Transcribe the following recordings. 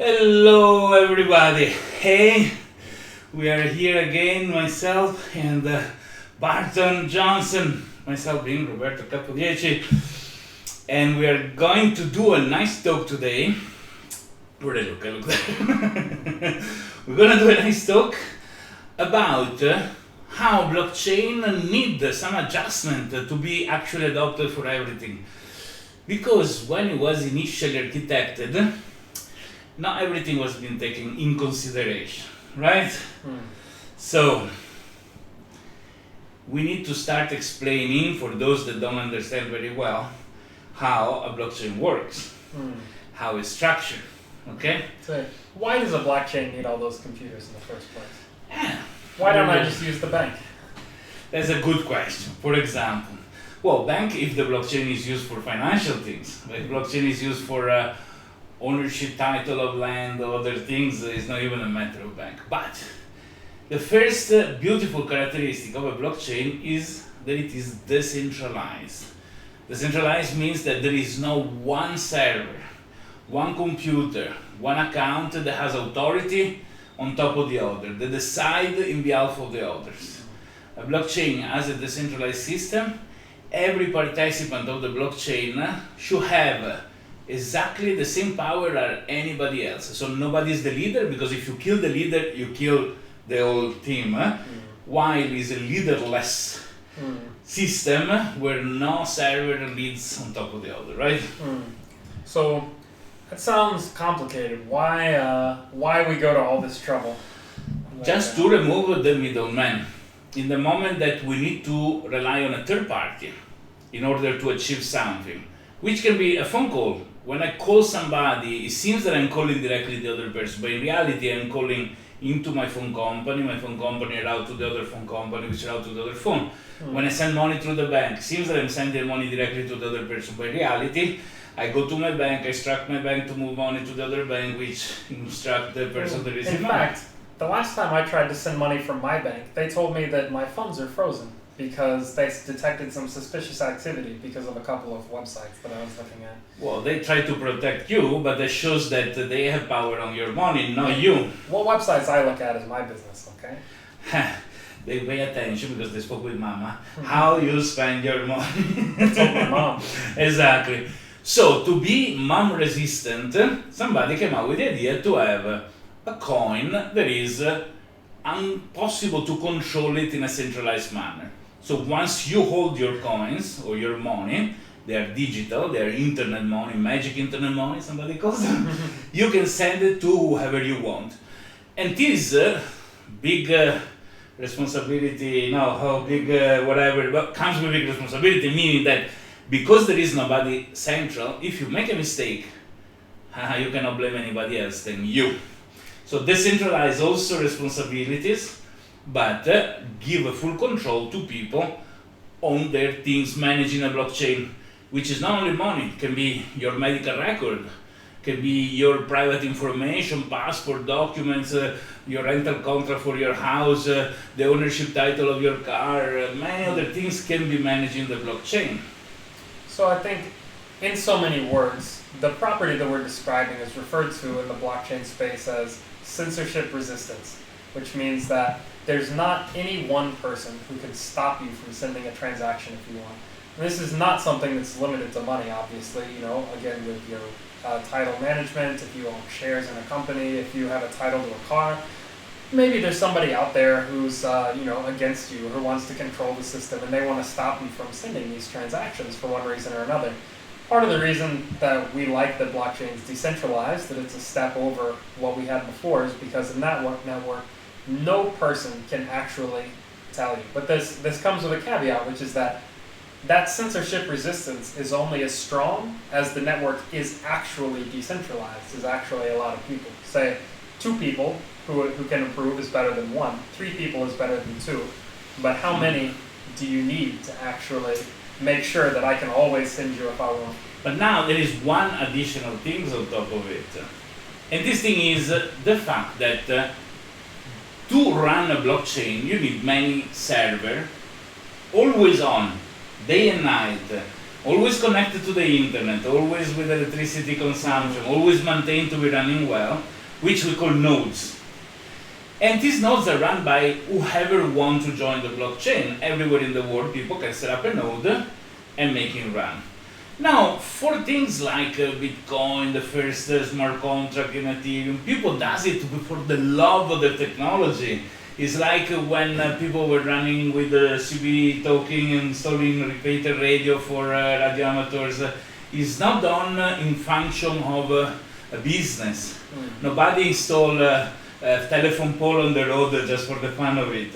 Hello everybody. Hey, we are here again, myself and Barton Johnson, myself being Roberto and we are going to do a nice talk today. Where did I look there. We're gonna do a nice talk about how blockchain need some adjustment to be actually adopted for everything. Because when it was initially architected, not everything was being taken in consideration, right? So we need to start explaining, for those that don't understand very well, how a blockchain works, how it's structured, okay? So why does a blockchain need all those computers in the first place? Yeah. Why don't I just use the bank? That's a good question. For example, well, bank, if the blockchain is used for financial things, like blockchain is used for ownership title of land or other things, is not even a matter of bank. But the first beautiful characteristic of a blockchain is that it is decentralized. Decentralized means that there is no one server, one computer, one account that has authority on top of the other, that decide in behalf of the others. A blockchain as a decentralized system, every participant of the blockchain should have exactly the same power as anybody else. So nobody is the leader, because if you kill the leader, you kill the whole team. While it's a leaderless system where no server leads on top of the other, right? So that sounds complicated. Why we go to all this trouble? Just to remove the middleman. In the moment that we need to rely on a third party in order to achieve something, which can be a phone call. When I call somebody, it seems that I'm calling directly the other person, but in reality I'm calling into my phone company route to the other phone company, which route to the other phone. When I send money through the bank, it seems that I'm sending money directly to the other person, but in reality I go to my bank, I instruct my bank to move money to the other bank, which instruct the person that receives money. In fact, the last time I tried to send money from my bank, they told me that my funds are frozen because they detected some suspicious activity because of a couple of websites that I was looking at. Well, they try to protect you, but that shows that they have power on your money, not you. What websites I look at is my business, okay? They pay attention because they spoke with mama. How you spend your money. I told my mom. Exactly. So, to be mom resistant, somebody came up with the idea to have a coin that is impossible to control it in a centralized manner. So once you hold your coins or your money, they are digital, they are internet money, magic internet money, somebody calls them. You can send it to whoever you want. And this big responsibility, whatever, but comes with big responsibility, meaning that because there is nobody central, if you make a mistake, you cannot blame anybody else than you. So decentralize also responsibilities, but give a full control to people on their things managing a blockchain, which is not only money, it can be your medical record, can be your private information, passport documents, your rental contract for your house, the ownership title of your car, many other things can be managed in the blockchain. So I think, in so many words, the property that we're describing is referred to in the blockchain space as censorship resistance, which means that there's not any one person who can stop you from sending a transaction if you want. And this is not something that's limited to money, obviously. Again, with your title management, if you own shares in a company, if you have a title to a car, maybe there's somebody out there who's against you, who wants to control the system, and they want to stop you from sending these transactions for one reason or another. Part of the reason that we like that blockchain is decentralized, that it's a step over what we had before, is because in that network, no person can actually tell you. But this comes with a caveat, which is that censorship resistance is only as strong as the network is actually decentralized, is actually a lot of people. Say 2 people who can improve is better than 1, 3 people is better than 2. But how many do you need to actually make sure that I can always send you if I want? But now there is one additional thing on top of it. And this thing is the fact that to run a blockchain, you need many servers, always on, day and night, always connected to the internet, always with electricity consumption, always maintained to be running well, which we call nodes. And these nodes are run by whoever wants to join the blockchain. Everywhere in the world, people can set up a node and make it run. Now, for things like Bitcoin, the first smart contract in Ethereum, people does it for the love of the technology. It's like when people were running with the CB talking, installing repeater radio for radio amateurs. It's not done in function of a business. Nobody install a telephone pole on the road just for the fun of it.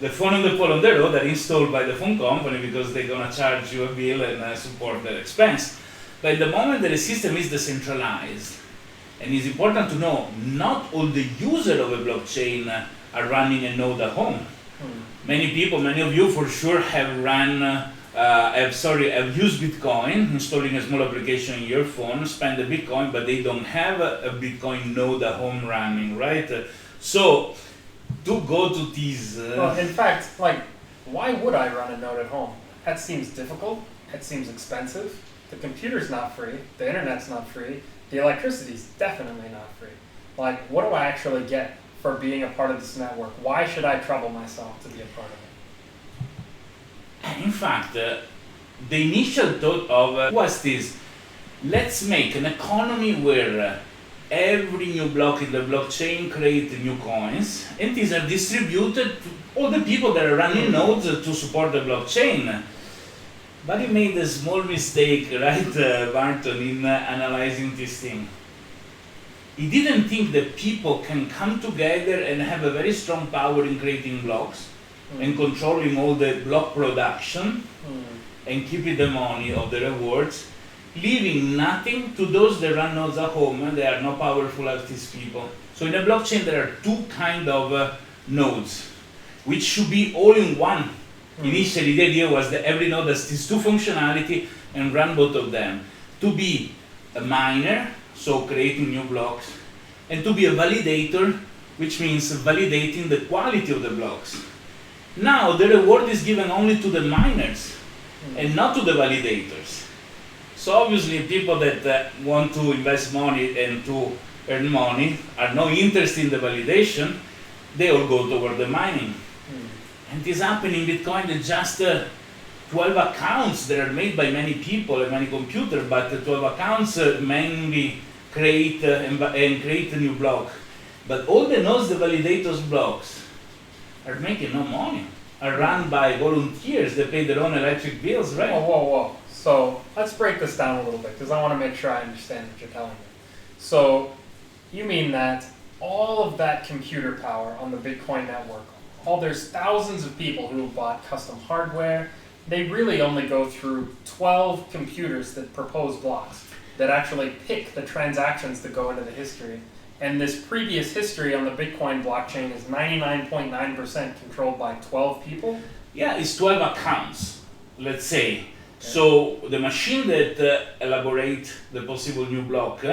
The phone and the pole on the road are installed by the phone company because they're going to charge you a bill and support their expense. But the moment that the system is decentralized, and it's important to know, not all the users of a blockchain are running a node at home. Many people, many of you for sure have have used Bitcoin, installing a small application in your phone, spend the Bitcoin, but they don't have a Bitcoin node at home running, right? So, to go to these... well, in fact, like, why would I run a node at home? That seems difficult, that seems expensive, the computer's not free, the internet's not free, the electricity's definitely not free. Like, what do I actually get for being a part of this network? Why should I trouble myself to be a part of it? And in fact, the initial thought of was this: let's make an economy where every new block in the blockchain create new coins, and these are distributed to all the people that are running nodes to support the blockchain. But he made a small mistake, right, Barton, in analyzing this thing. He didn't think that people can come together and have a very strong power in creating blocks and controlling all the block production and keeping the money of the rewards, leaving nothing to those that run nodes at home, and they are not powerful as these people. So in a blockchain there are two kind of nodes, which should be all in one. Initially the idea was that every node has these two functionality and run both of them. To be a miner, so creating new blocks, and to be a validator, which means validating the quality of the blocks. Now the reward is given only to the miners and not to the validators. So obviously people that want to invest money and to earn money are not interested in the validation, they all go toward the mining. And this happens in Bitcoin, that just 12 accounts that are made by many people and many computers, but 12 accounts mainly create and create a new block. But all the nodes, the validators blocks, are making no money, are run by volunteers, they pay their own electric bills, right? Whoa. So let's break this down a little bit, because I want to make sure I understand what you're telling me. So you mean that all of that computer power on the Bitcoin network, there's thousands of people who bought custom hardware, they really only go through 12 computers that propose blocks, that actually pick the transactions that go into the history. And this previous history on the Bitcoin blockchain is 99.9% controlled by 12 people? Yeah, it's 12 accounts, let's say. Okay. So the machine that elaborate the possible new block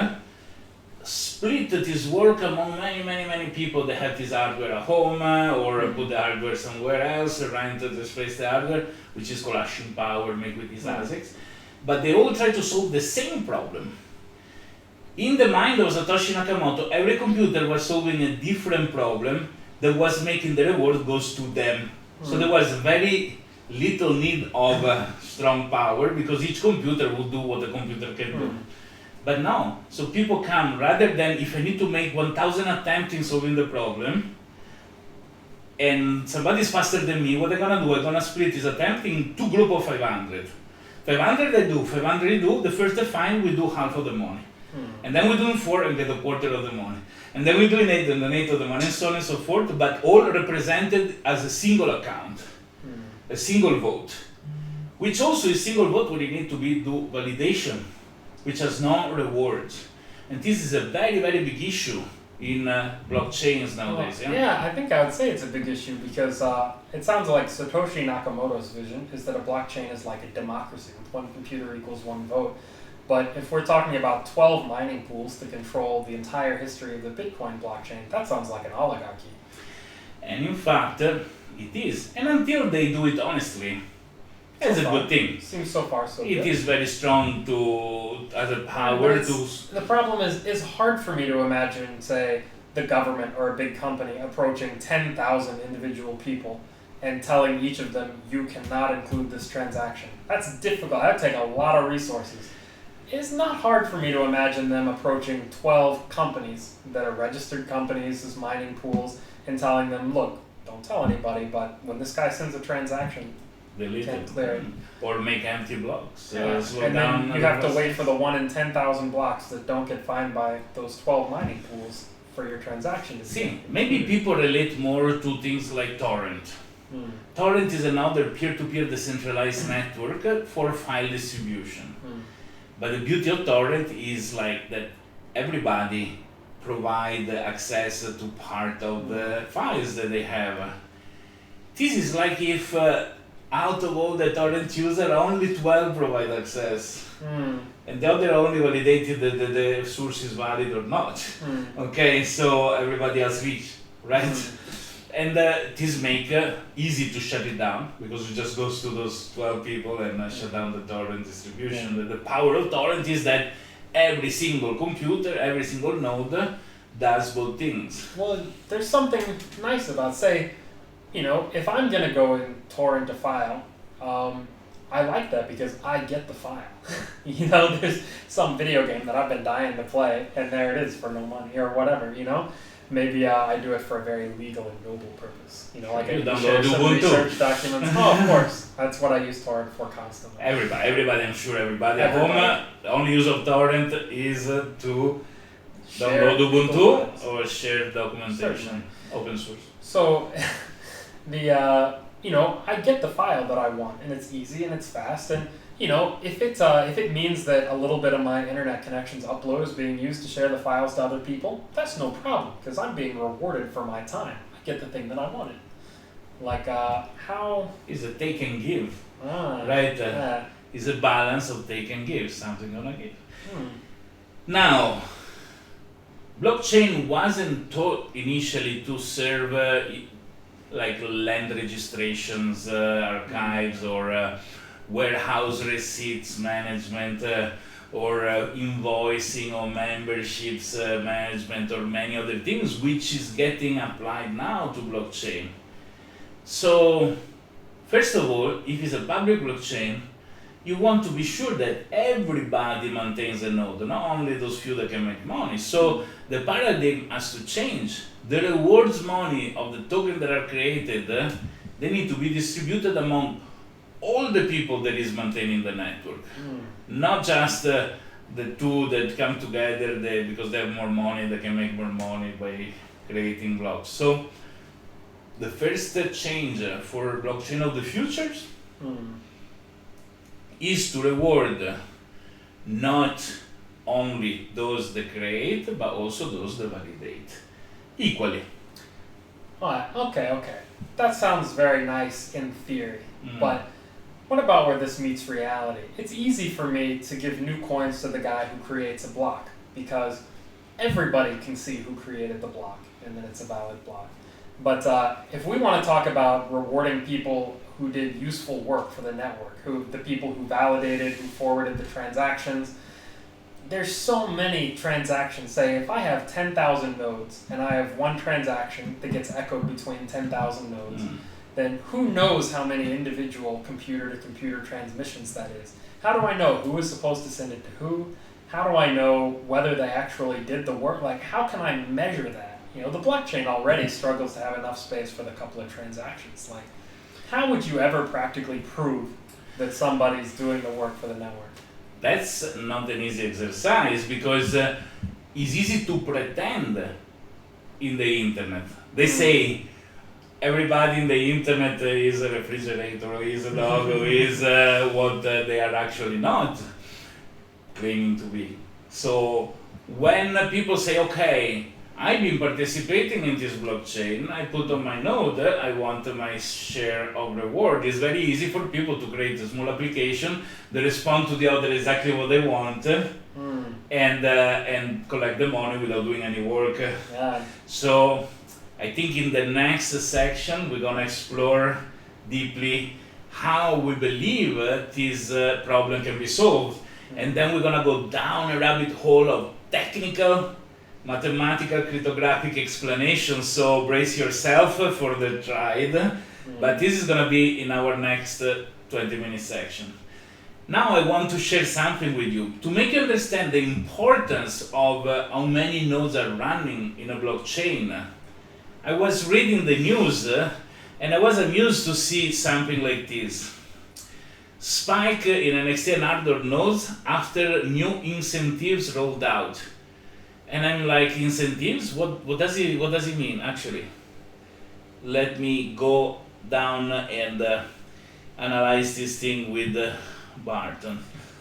split this work among many people that have this hardware at home or put the hardware somewhere else, rent the space the hardware, which is called hashing power, made with these ASICs. But they all try to solve the same problem. In the mind of Satoshi Nakamoto, every computer was solving a different problem that was making the reward goes to them. So there was very little need of strong power, because each computer would do what a computer can do. But now, so people come, rather than if I need to make 1,000 attempts in solving the problem, and somebody's faster than me, what I'm gonna do, I'm gonna split this attempt in two groups of 500. 500 I do, 500 I do, the first I find, we do half of the money. And then we do in 4 and get a quarter of the money. And then we do in 8 and then 8 of the money, and so on and so forth, but all represented as a single account, a single vote. Which also is single vote where you need to do validation, which has no rewards. And this is a very big issue in blockchains nowadays. Well, yeah, I think I would say it's a big issue, because it sounds like Satoshi Nakamoto's vision is that a blockchain is like a democracy with one computer equals one vote. But if we're talking about 12 mining pools to control the entire history of the Bitcoin blockchain, that sounds like an oligarchy. And in fact, it is. And until they do it honestly, It's a good thing. Seems so far so good. It is very strong as a power to. The problem is, it's hard for me to imagine, say, the government or a big company approaching 10,000 individual people and telling each of them, you cannot include this transaction. That's difficult. That would take a lot of resources. It's not hard for me to imagine them approaching 12 companies that are registered companies as mining pools and telling them, look, don't tell anybody, but when this guy sends a transaction, delete can't it. clear it. Or make empty blocks. And then you have to wait for the 1 in 10,000 blocks that don't get fined by those 12 mining pools for your transaction to see. Maybe people relate more to things like torrent. Torrent is another peer-to-peer decentralized network for file distribution. But the beauty of torrent is like that everybody provide access to part of the files that they have. This is like if out of all the torrent users, only 12 provide access. And the other only validated that the source is valid or not. Okay, so everybody else reach, right? And this make easy to shut it down because it just goes to those 12 people and shut down the torrent distribution. The power of torrent is that every single computer, every single node does both things. Well, there's something nice about, say, if I'm going to go and torrent a file, I like that because I get the file. There's some video game that I've been dying to play, and there it is for no money or whatever, Maybe I do it for a very legal and noble purpose. Like I share some research documents. Oh, of course. That's what I use torrent for constantly. Everybody, I'm sure everybody at home, the only use of torrent is to download Ubuntu or share documentation, open source. So, I get the file that I want, and it's easy and it's fast, and if it means that a little bit of my internet connection's upload is being used to share the files to other people, that's no problem because I'm being rewarded for my time. I get the thing that I wanted. Like how is a take and give, right? Is a balance of take and give. Something gonna give. Now, blockchain wasn't taught initially to serve like land registrations, archives, or warehouse receipts management, or invoicing or memberships management, or many other things, which is getting applied now to blockchain. So, first of all, if it's a public blockchain, you want to be sure that everybody maintains a node, not only those few that can make money. So the paradigm has to change. The rewards money of the tokens that are created, they need to be distributed among all the people that is maintaining the network, not just the two that come together because they have more money, they can make more money by creating blocks. So the first change for blockchain of the futures is to reward not only those that create, but also those that validate equally. Okay. That sounds very nice in theory, but what about where this meets reality? It's easy for me to give new coins to the guy who creates a block because everybody can see who created the block and then it's a valid block. But if we want to talk about rewarding people who did useful work for the network, the people who validated, who forwarded the transactions, there's so many transactions. Say if I have 10,000 nodes and I have one transaction that gets echoed between 10,000 nodes, then who knows how many individual computer-to-computer transmissions that is? How do I know who was supposed to send it to who? How do I know whether they actually did the work? Like, how can I measure that? The blockchain already struggles to have enough space for the couple of transactions. Like, how would you ever practically prove that somebody's doing the work for the network? That's not an easy exercise because it's easy to pretend in the internet. They say everybody in the internet is a refrigerator, or is a dog, or is what they are actually not claiming to be. So when people say, okay, I've been participating in this blockchain, I put on my node, I want my share of reward. It's very easy for people to create a small application that respond to the other exactly what they want and collect the money without doing any work. So I think in the next section we're going to explore deeply how we believe this problem can be solved. And then we're gonna go down a rabbit hole of technical, mathematical, cryptographic explanations. So brace yourself for the ride. But this is gonna be in our next 20-minute section. Now I want to share something with you to make you understand the importance of how many nodes are running in a blockchain. I was reading the news and I was amused to see something like this. Spike in NXT and hardware nodes after new incentives rolled out. And I'm like, incentives? What does it mean actually? Let me go down and analyze this thing with Barton.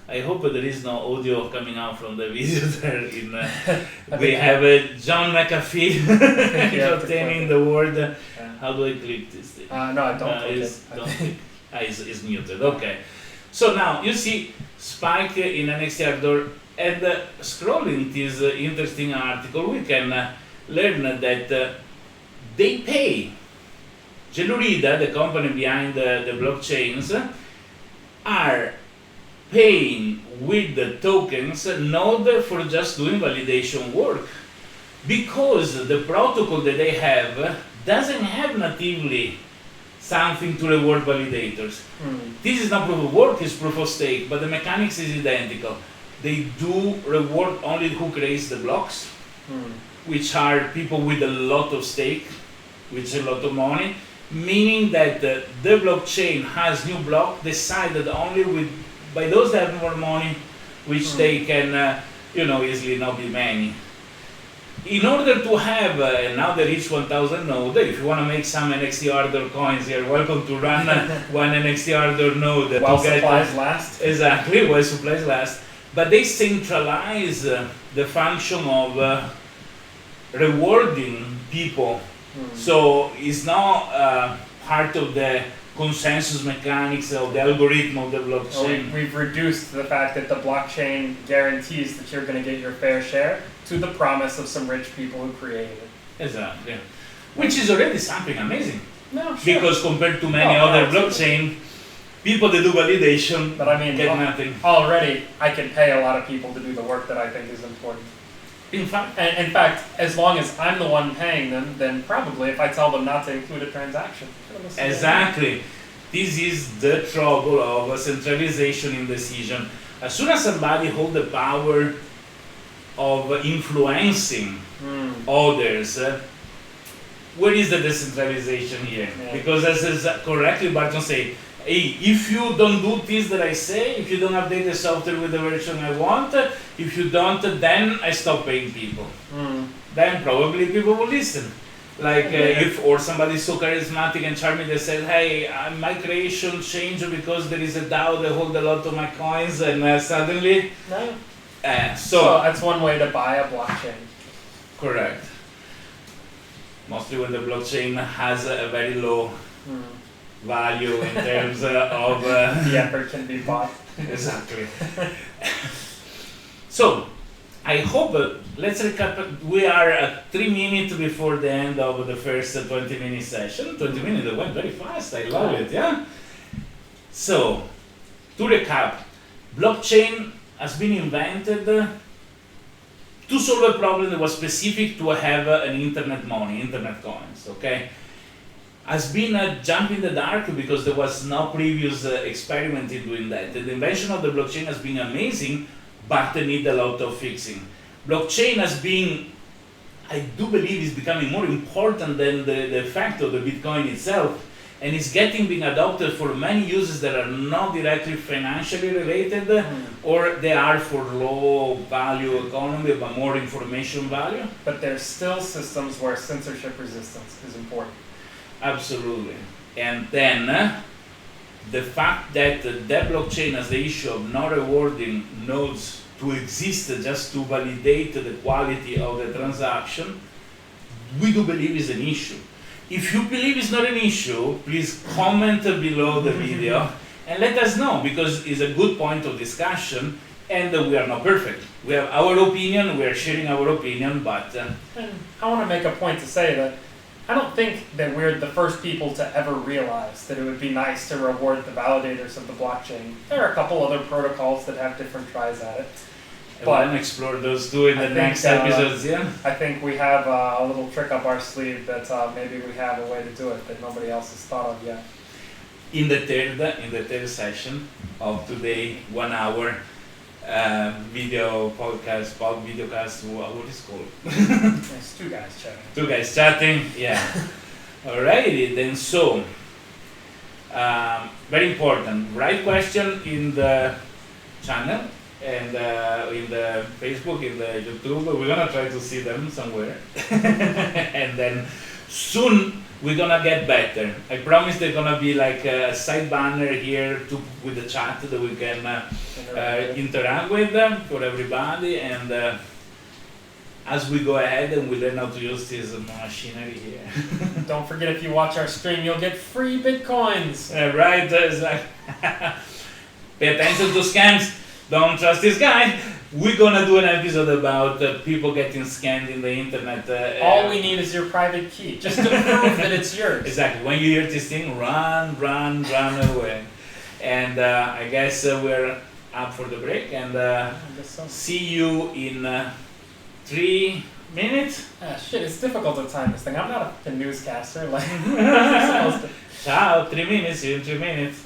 I hope there is no audio coming out from the video there. We have John McAfee obtaining the word. How do I click this thing? No, I don't click it. It's muted. Okay. So now you see spike in NXT hardware, and scrolling this interesting article, we can learn that they pay. Gelurida, the company behind the blockchains, are paying with the tokens node for just doing validation work, because the protocol that they have doesn't have natively something to reward validators. This is not proof of work, it's proof of stake, but the mechanics is identical. They do reward only who creates the blocks, which are people with a lot of stake, which is a lot of money, meaning that the blockchain has new block decided only by those that have more money, which they can easily not be many. In order to have, and now they reach 1,000 node, if you want to make some NXT hardware coins, you're welcome to run one NXT hardware node. While supplies last. Exactly, while supplies last. But they centralize the function of rewarding people. So it's now part of the consensus mechanics of the algorithm of the blockchain. We've reduced the fact that the blockchain guarantees that you're going to get your fair share to the promise of some rich people who created it. Exactly. Which is already something amazing. No, sure. Because compared to many other blockchain, people that do validation get nothing. Already, I can pay a lot of people to do the work that I think is important. In fact, as long as I'm the one paying them, then probably if I tell them not to include a transaction. Exactly. This is the trouble of centralization in decision. As soon as somebody holds the power of influencing others, where is the decentralization here? Yeah. Because as correctly Barton said, hey, if you don't do this that I say, if you don't update the software with the version I want, if you don't, then I stop paying people. Then probably people will listen. Like or somebody is so charismatic and charming that says, hey, my creation changed because there is a DAO that holds a lot of my coins, and suddenly... No. So that's one way to buy a blockchain. Correct. Mostly when the blockchain has a very low value in terms of... the effort can be bought. Exactly. So, I hope, let's recap, we are at 3 minutes before the end of the first 20-minute session. 20 minutes went very fast, I love it, yeah? So, to recap, blockchain has been invented to solve a problem that was specific to have an internet money, internet coins, okay? Has been a jump in the dark because there was no previous experiment in doing that. The invention of the blockchain has been amazing, but they need a lot of fixing. Blockchain has been, I do believe, is becoming more important than the fact of the Bitcoin itself, and it's being adopted for many uses that are not directly financially related, or they are for low value economy, but more information value. But there's still systems where censorship resistance is important. Absolutely. And then the fact that the blockchain has the issue of not rewarding nodes to exist just to validate the quality of the transaction, we do believe is an issue. If you believe it's not an issue, please comment below the video and let us know, because it's a good point of discussion, and we are not perfect. We have our opinion, we are sharing our opinion, but... And I want to make a point to say that I don't think that we're the first people to ever realize that it would be nice to reward the validators of the blockchain. There are a couple other protocols that have different tries at it. I want to explore those two in the next episodes, yeah? I think we have a little trick up our sleeve that maybe we have a way to do it that nobody else has thought of yet. In the third session of today, 1 hour video podcast, videocast, what is it called? It's two guys chatting. Two guys chatting, yeah. Alrighty, then so, very important, write question in the channel and in the Facebook, in the YouTube. We're gonna try to see them somewhere. And then soon we're gonna get better. I promise there's gonna be like a side banner here with the chat that we can interact with them for everybody. And as we go ahead and we learn how to use this machinery here. Don't forget, if you watch our stream, you'll get free Bitcoins. Right, exactly. Pay attention to scams. Don't trust this guy. We're gonna do an episode about people getting scammed in the internet. All we need is your private key, just to prove that it's yours. Exactly. When you hear this thing, run away. And I guess we're up for the break, and see you in 3 minutes. Shit, it's difficult to time this thing. I'm not a newscaster. Like, I'm supposed to. Ciao, 3 minutes. See you in 3 minutes.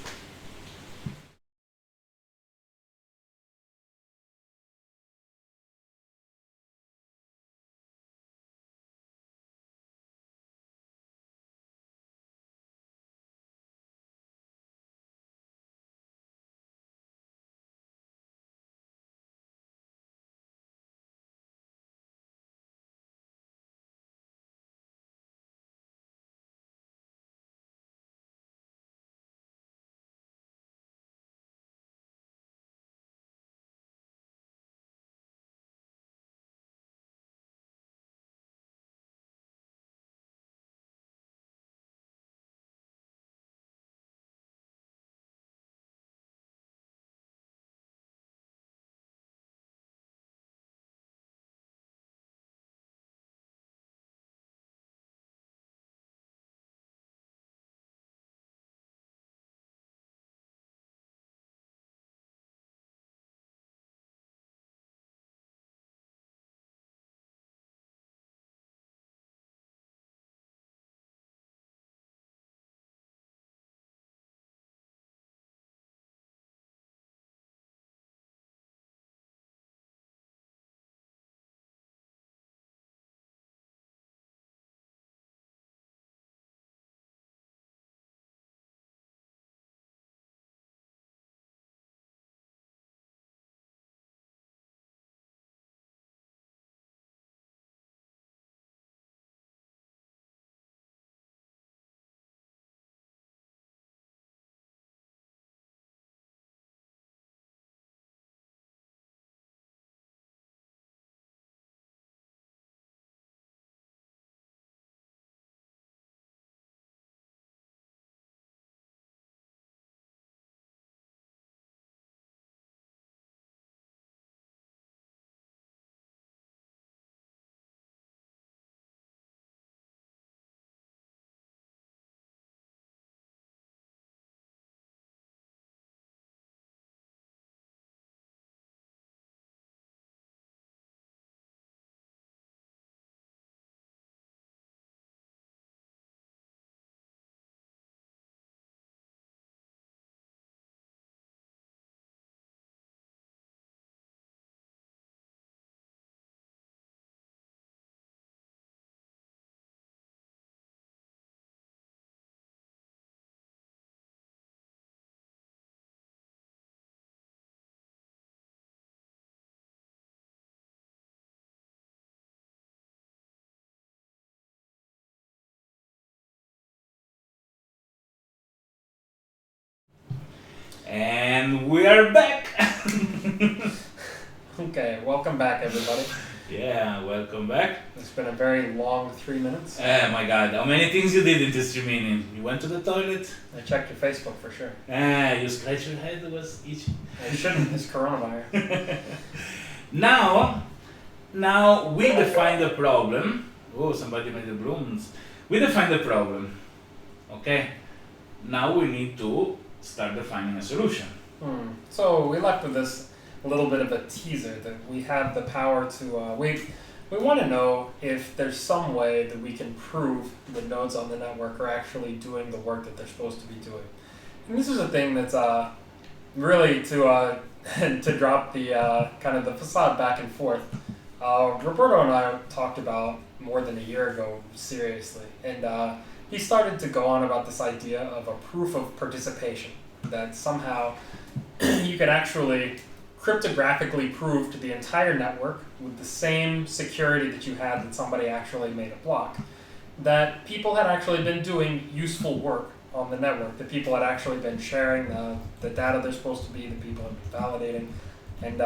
And we are back. Okay, welcome back, everybody. Yeah, welcome back. It's been a very long 3 minutes. Oh my god, how many things you did in this 3 minutes? You went to the toilet? I checked your Facebook for sure. You scratched your head, it was itchy. I shouldn't, it's coronavirus. Now we define the problem. Oh, somebody made the brooms. We define the problem. Okay? Now we need to start defining a solution. So we left with this a little bit of a teaser that we have the power to, we want to know if there's some way that we can prove the nodes on the network are actually doing the work that they're supposed to be doing. And this is a thing that's really to to drop the kind of the facade back and forth. Roberto and I talked about more than a year ago seriously, and he started to go on about this idea of a proof of participation, that somehow you could actually cryptographically prove to the entire network with the same security that you had that somebody actually made a block, that people had actually been doing useful work on the network, that people had actually been sharing the data they're supposed to be, that people had been validating. And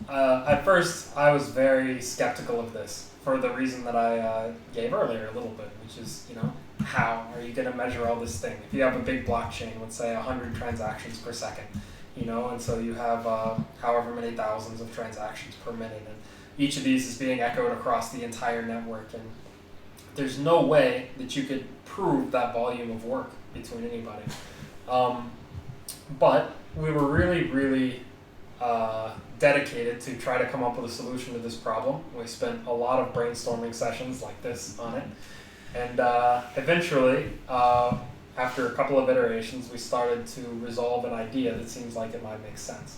at first I was very skeptical of this for the reason that I gave earlier a little bit, which is, how are you going to measure all this thing? If you have a big blockchain, let's say 100 transactions per second, and so you have however many thousands of transactions per minute, and each of these is being echoed across the entire network, and there's no way that you could prove that volume of work between anybody. But we were really, really dedicated to try to come up with a solution to this problem. We spent a lot of brainstorming sessions like this on it, and eventually, after a couple of iterations, we started to resolve an idea that seems like it might make sense.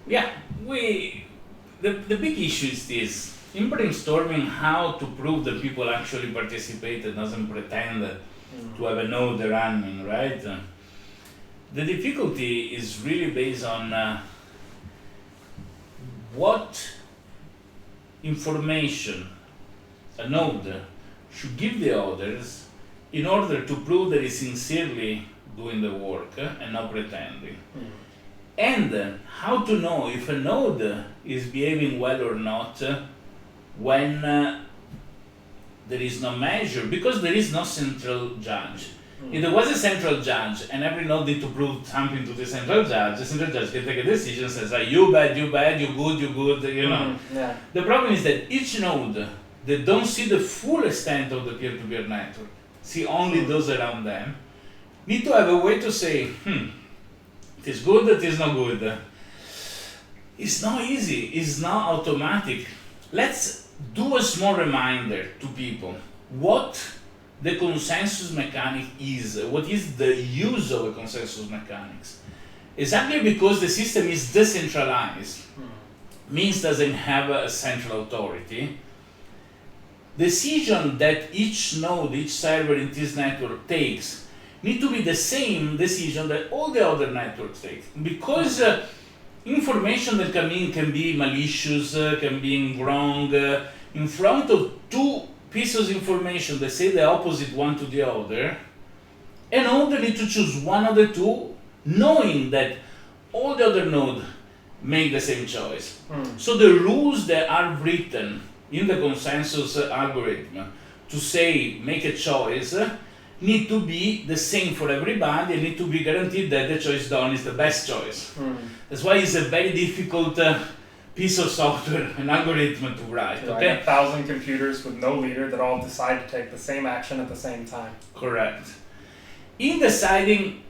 Yeah, the big issue is this. In brainstorming how to prove that people actually participated, doesn't pretend to have a node running, right? The difficulty is really based on what information a node should give the others in order to prove that it's sincerely doing the work and not pretending. And how to know if a node is behaving well or not when there is no measure, because there is no central judge. If there was a central judge and every node need to prove something to the central judge can take a decision, says, you bad, you good, Yeah. The problem is that each node, they don't see the full extent of the peer-to-peer network, see only those around them, need to have a way to say, it is good, it is not good. It's not easy, it's not automatic. Let's do a small reminder to people what the consensus mechanic is, what is the use of a consensus mechanics. Exactly because the system is decentralized, means doesn't have a central authority, decision that each node, each server in this network takes need to be the same decision that all the other networks take. Because information that come in can be malicious, can be wrong. In front of two pieces of information that say the opposite one to the other, a node need to choose one of the two, knowing that all the other nodes make the same choice. So the rules that are written in the consensus algorithm to say make a choice need to be the same for everybody and need to be guaranteed that the choice done is the best choice. That's why it's a very difficult piece of software, an algorithm to write. Okay? 1,000 computers with no leader that all decide to take the same action at the same time. Correct. In deciding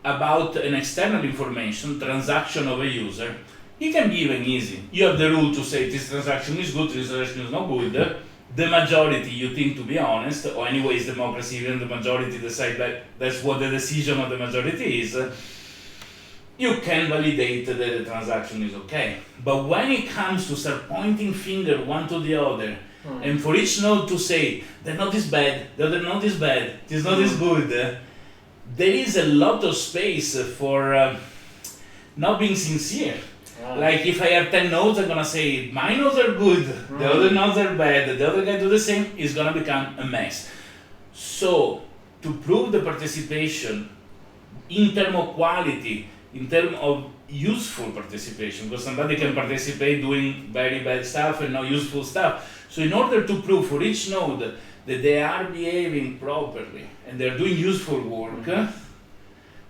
about an external information, transaction of a user, it can be even easy. You have the rule to say this transaction is good, this transaction is not good. The majority you think to be honest, or anyways democracy, even the majority decide that that's what the decision of the majority is. You can validate that the transaction is okay. But when it comes to start pointing finger one to the other, and for each node to say, the node is bad, the other node is bad, this node is good, there is a lot of space for not being sincere. Like if I have 10 nodes, I'm gonna say my nodes are good, the other nodes are bad, the other guy do the same, it's gonna become a mess. So to prove the participation in terms of quality, in terms of useful participation, because somebody can participate doing very bad stuff and not useful stuff. So in order to prove for each node that they are behaving properly and they're doing useful work,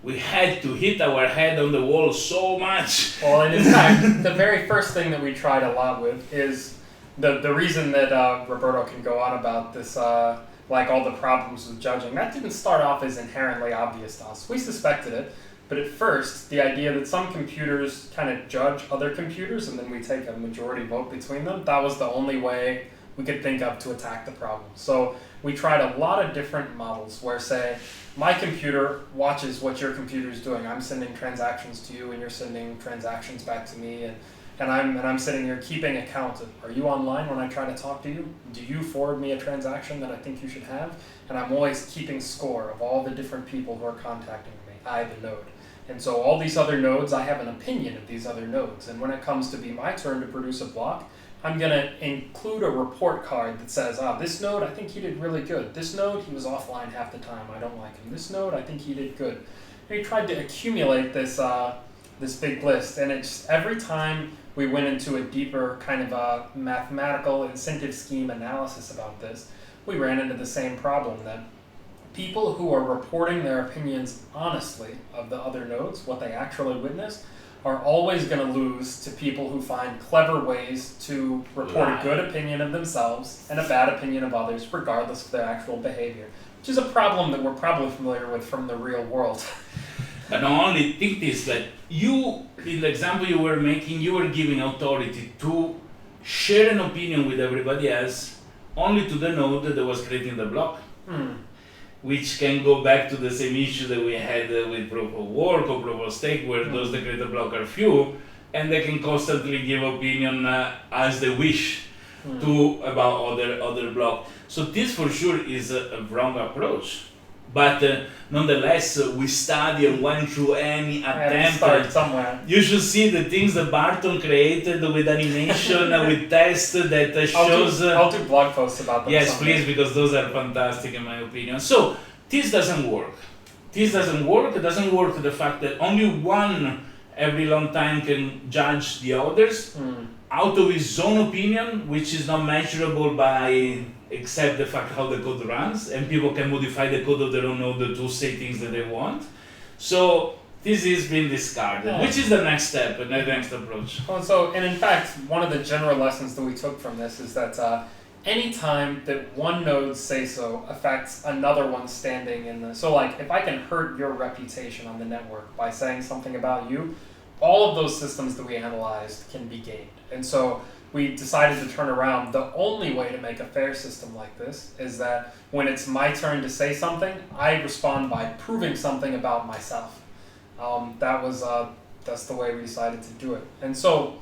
we had to hit our head on the wall so much. Well, and in fact, the very first thing that we tried a lot with is the reason that Roberto can go on about this, like all the problems with judging, that didn't start off as inherently obvious to us. We suspected it, but at first, the idea that some computers kind of judge other computers and then we take a majority vote between them, that was the only way we could think of to attack the problem. So we tried a lot of different models where, say, my computer watches what your computer is doing. I'm sending transactions to you and you're sending transactions back to me, and I'm sitting here keeping account of, are you online when I try to talk to you? Do you forward me a transaction that I think you should have? And I'm always keeping score of all the different people who are contacting me. I, the node. And so all these other nodes, I have an opinion of these other nodes. And when it comes to be my turn to produce a block, I'm going to include a report card that says, this node, I think he did really good. This node, he was offline half the time. I don't like him. This node, I think he did good. And he tried to accumulate this this big list. And it's every time we went into a deeper kind of a mathematical incentive scheme analysis about this, we ran into the same problem, that people who are reporting their opinions honestly of the other nodes, what they actually witnessed, are always going to lose to people who find clever ways to report a good opinion of themselves and a bad opinion of others, regardless of their actual behavior, which is a problem that we're probably familiar with from the real world. And the only thing is that you, in the example you were making, you were giving authority to share an opinion with everybody else only to the node that was creating the block. Which can go back to the same issue that we had with proof of work or proof of stake, where those that create the block are few, and they can constantly give opinion as they wish to about other block. So this for sure is a wrong approach. But nonetheless, we study and went through any attempt. Start somewhere. You should see the things that Barton created with animation, with tests that shows. I'll do blog posts about them. Yes, someday. please, because those are fantastic in my opinion. So this doesn't work. This doesn't work. It doesn't work the fact that only one every long time can judge the others out of his own opinion, which is not measurable by except the fact how the code runs, and people can modify the code of their own node to say things that they want. So this is being discarded, which is the next step and the next approach. And in fact, one of the general lessons that we took from this is that any time that one node's say-so affects another one standing in the... So like, if I can hurt your reputation on the network by saying something about you, all of those systems that we analyzed can be gained. And so we decided to turn around. The only way to make a fair system like this is that when it's my turn to say something, I respond by proving something about myself. That's the way we decided to do it. And so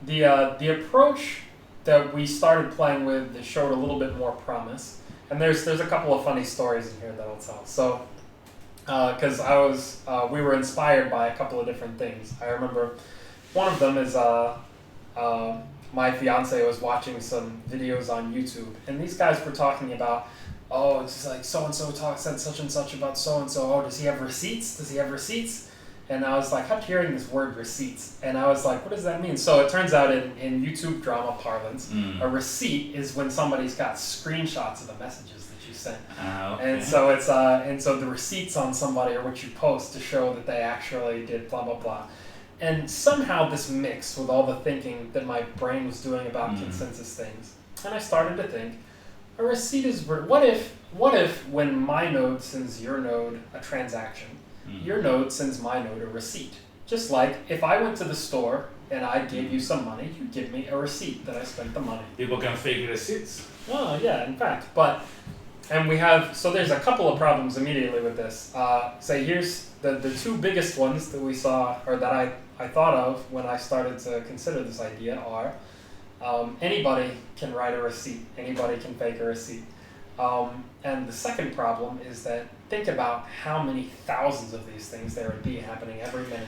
the approach that we started playing with that showed a little bit more promise. And there's a couple of funny stories in here that I'll tell. So, because we were inspired by a couple of different things. I remember one of them is my fiance was watching some videos on YouTube, and these guys were talking about, it's like so-and-so said such and such about so-and-so. Does he have receipts? Does he have receipts? And I was like, I kept hearing this word receipts, and I was like, what does that mean? So it turns out in YouTube drama parlance, a receipt is when somebody's got screenshots of the messages that you sent. Okay. And so it's and so the receipts on somebody are what you post to show that they actually did blah blah blah. And somehow this mixed with all the thinking that my brain was doing about consensus things. And I started to think, a receipt is... What if when my node sends your node a transaction, your node sends my node a receipt? Just like if I went to the store and I gave you some money, you give me a receipt that I spent the money. People can fake receipts. Oh, yeah, in fact. So there's a couple of problems immediately with this. Say here's the two biggest ones that we saw, or that I thought of when I started to consider this idea are, anybody can write a receipt, anybody can fake a receipt. And the second problem is that think about how many thousands of these things there would be happening every minute.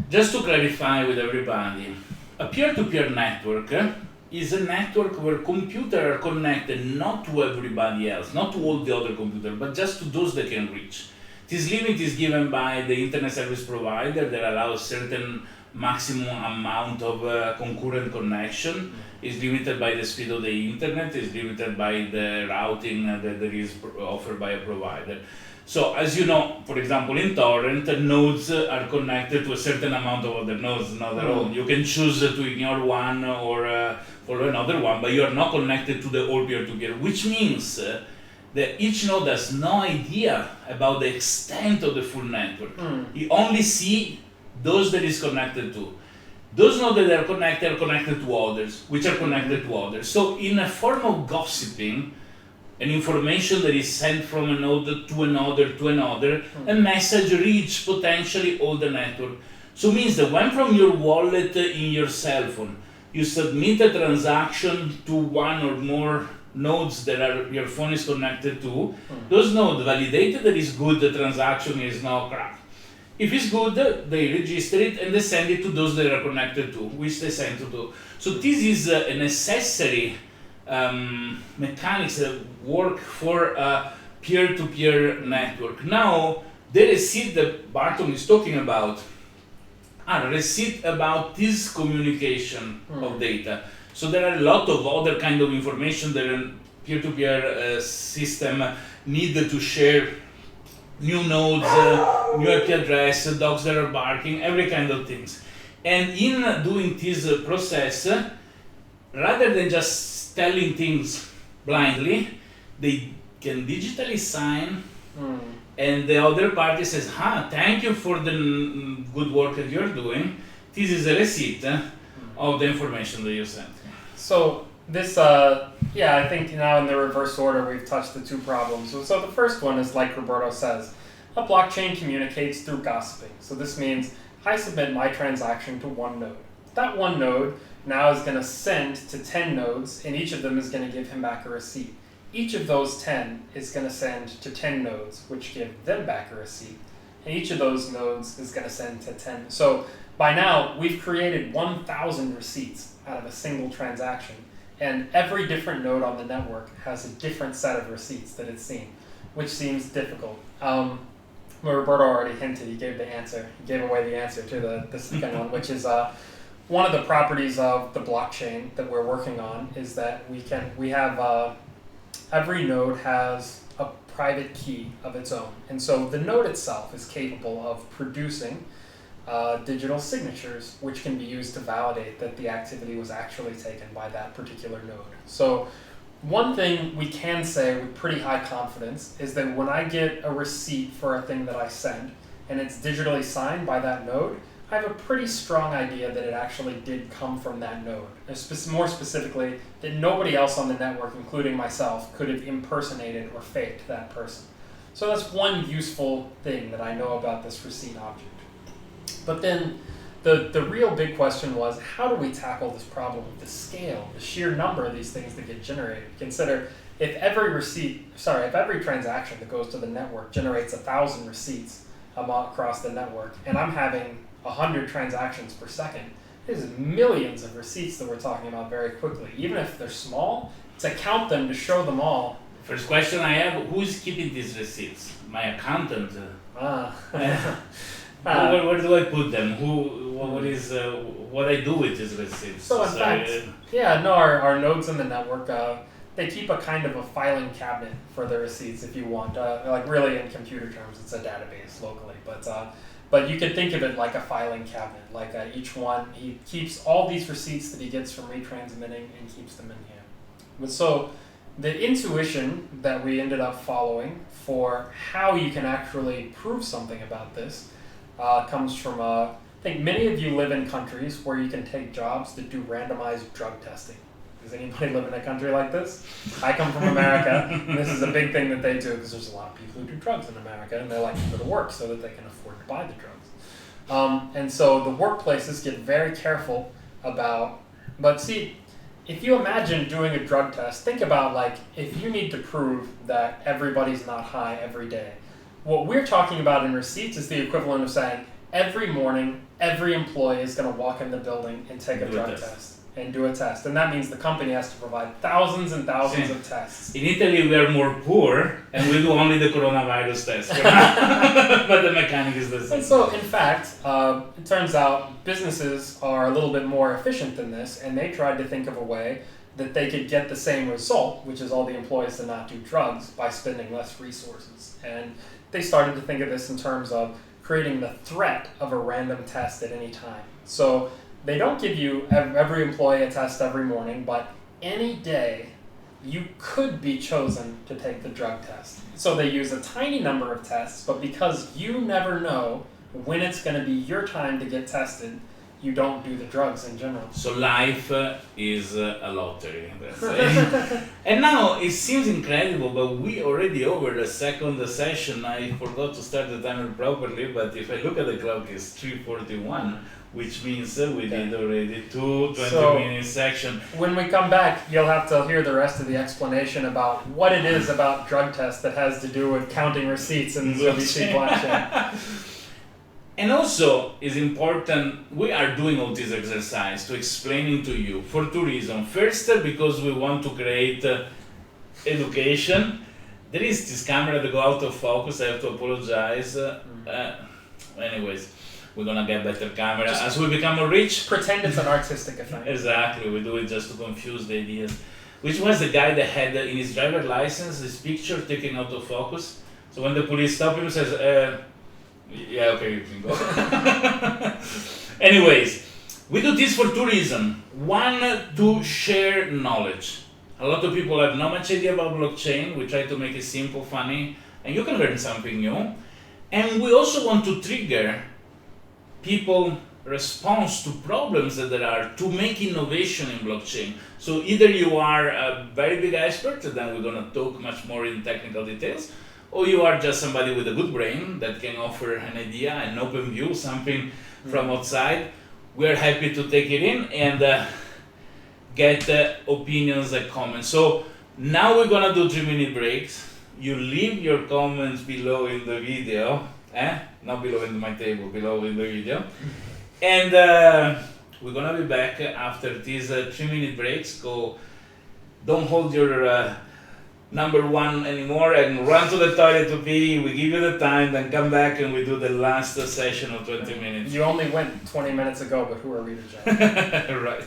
Just to clarify with everybody, a peer-to-peer network is a network where computers are connected not to everybody else, not to all the other computers, but just to those they can reach. This limit is given by the internet service provider that allows certain maximum amount of concurrent connection, is limited by the speed of the internet, is limited by the routing that there is offered by a provider. So as you know, for example, in torrent, nodes are connected to a certain amount of other nodes, not their own. You can choose to ignore one or follow another one, but you are not connected to the whole peer-to-peer, which means that each node has no idea about the extent of the full network. You only see those that is connected to. Those nodes that are connected to others, which are connected to others. So in a form of gossiping, an information that is sent from a node to another, a message reach potentially all the network. So it means that when from your wallet in your cell phone, you submit a transaction to one or more nodes that your phone is connected to, those nodes validate that it's good, the transaction is not crap. If it's good, they register it and they send it to those that are connected to, which they send to. So this is a necessary mechanics that work for a peer-to-peer network. Now, the receipt that Barton is talking about are receipt about this communication of data. So there are a lot of other kind of information that a peer-to-peer system need to share. New nodes, new IP address, dogs that are barking, every kind of things. And in doing this process, rather than just telling things blindly, they can digitally sign, and the other party says, thank you for the good work that you're doing. This is a receipt of the information that you sent. So this, I think now in the reverse order, we've touched the two problems. So the first one is, like Roberto says, a blockchain communicates through gossiping. So this means I submit my transaction to one node. That one node now is going to send to 10 nodes, and each of them is going to give him back a receipt. Each of those 10 is going to send to 10 nodes, which give them back a receipt. And each of those nodes is going to send to 10. So by now, we've created 1,000 receipts out of a single transaction. And every different node on the network has a different set of receipts that it's seen, which seems difficult. Roberto already hinted, he gave away the answer to the second one, which is one of the properties of the blockchain that we're working on is that we have every node has a private key of its own. And so the node itself is capable of producing digital signatures, which can be used to validate that the activity was actually taken by that particular node. So one thing we can say with pretty high confidence is that when I get a receipt for a thing that I send, and it's digitally signed by that node, I have a pretty strong idea that it actually did come from that node. More specifically, that nobody else on the network, including myself, could have impersonated or faked that person. So that's one useful thing that I know about this receipt object. But then the real big question was, how do we tackle this problem of the scale, the sheer number of these things that get generated? Consider if every transaction that goes to the network generates 1,000 receipts across the network, and I'm having 100 transactions per second, there's millions of receipts that we're talking about very quickly. Even if they're small, to count them, to show them all. First question I have, who's keeping these receipts? My accountant. Where do I put them? What I do with these receipts? So in fact, our nodes in the network, they keep a kind of a filing cabinet for the receipts if you want. Like really in computer terms, it's a database locally, but you can think of it like a filing cabinet. Like each one, he keeps all these receipts that he gets from retransmitting and keeps them in here. But so the intuition that we ended up following for how you can actually prove something about this comes from, I think many of you live in countries where you can take jobs that do randomized drug testing. Does anybody live in a country like this? I come from America, and this is a big thing that they do because there's a lot of people who do drugs in America, and they like to go to work so that they can afford to buy the drugs. And so the workplaces get very careful about, but see, if you imagine doing a drug test, think about like if you need to prove that everybody's not high every day. What we're talking about in receipts is the equivalent of saying every morning, every employee is going to walk in the building and take a drug test. and do a test. And that means the company has to provide thousands and thousands of tests. In Italy, we are more poor, and we do only the coronavirus test. But the mechanic is the same. And so, in fact, it turns out businesses are a little bit more efficient than this, and they tried to think of a way that they could get the same result, which is all the employees to not do drugs, by spending less resources. And they started to think of this in terms of creating the threat of a random test at any time. So they don't give you every employee a test every morning, but any day you could be chosen to take the drug test. So they use a tiny number of tests, but because you never know when it's going to be your time to get tested, you don't do the drugs in general. So life is a lottery, let's say. And now it seems incredible, but we already over the second session. I forgot to start the timer properly, but if I look at the clock, it's 3:41, which means we did already two 20-minute sections. When we come back, you'll have to hear the rest of the explanation about what it is about drug tests that has to do with counting receipts in the ZBC blockchain. And also, it's important, we are doing all this exercise to explaining to you for two reasons. First, because we want to create education. There is this camera that go out of focus, I have to apologize. Anyways, we're gonna get better camera just as we become more rich. Pretend it's an artistic effect. Exactly, we do it just to confuse the ideas. Which was the guy that had in his driver license this picture taken out of focus. So when the police stop him, says, yeah, okay, you can go. Anyways, we do this for two reasons. One, to share knowledge. A lot of people have not much idea about blockchain. We try to make it simple, funny, and you can learn something new. And we also want to trigger people response to problems that there are to make innovation in blockchain. So either you are a very big expert, then we're going to talk much more in technical details, or you are just somebody with a good brain that can offer an idea, an open view, something from outside. We're happy to take it in and get opinions and comments. So now we're gonna do 3-minute breaks. You leave your comments below in the video, not below in my table, below in the video. And we're gonna be back after these 3-minute breaks. Don't hold your number one anymore and run to the toilet to pee. We give you the time, then come back and we do the last session of 20 minutes. You only went 20 minutes ago, but who are we to judge? Right.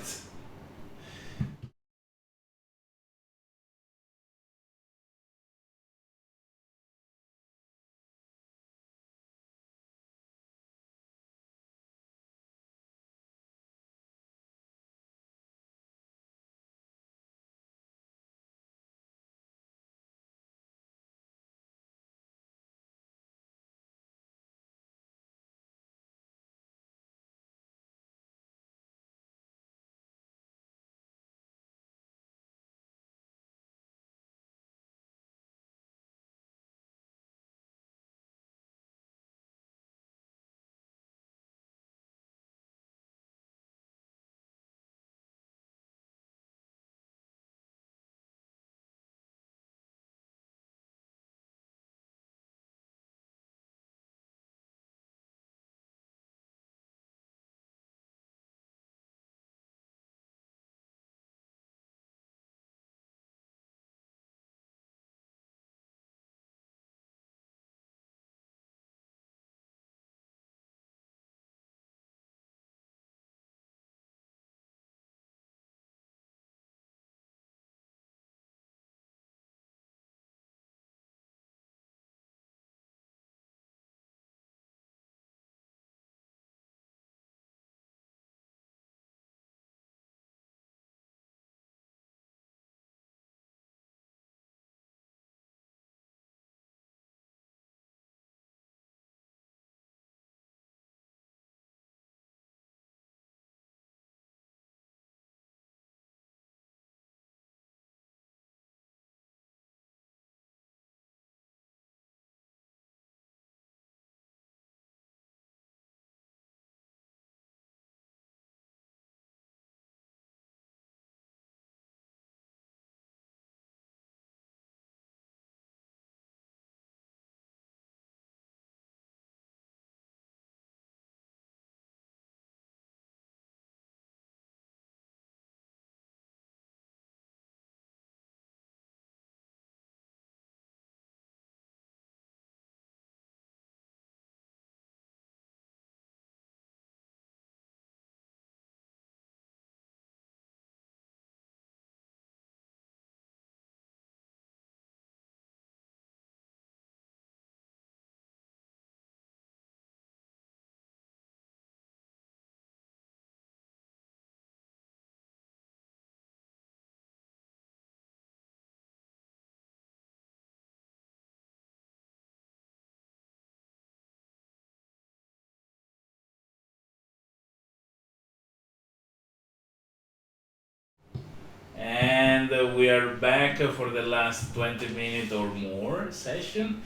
we are back for the last 20 minutes or more session.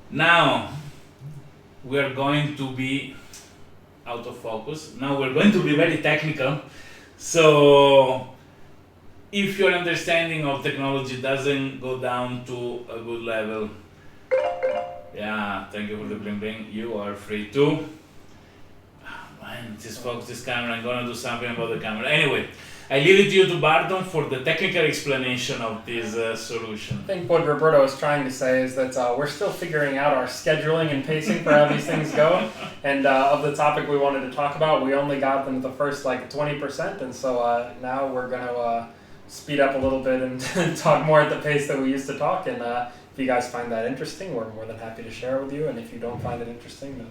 Now we are going to be out of focus. Now we're going to be very technical. So if your understanding of technology doesn't go down to a good level, yeah, thank you for the bling bling. You are free to. Man, just focus this camera. I'm gonna do something about the camera. Anyway, I leave it to you to Barton for the technical explanation of this solution. I think what Roberto is trying to say is that we're still figuring out our scheduling and pacing for how these things go. And of the topic we wanted to talk about, we only got them the first 20%. And so now we're going to speed up a little bit and talk more at the pace that we used to talk. And if you guys find that interesting, we're more than happy to share it with you. And if you don't find it interesting, then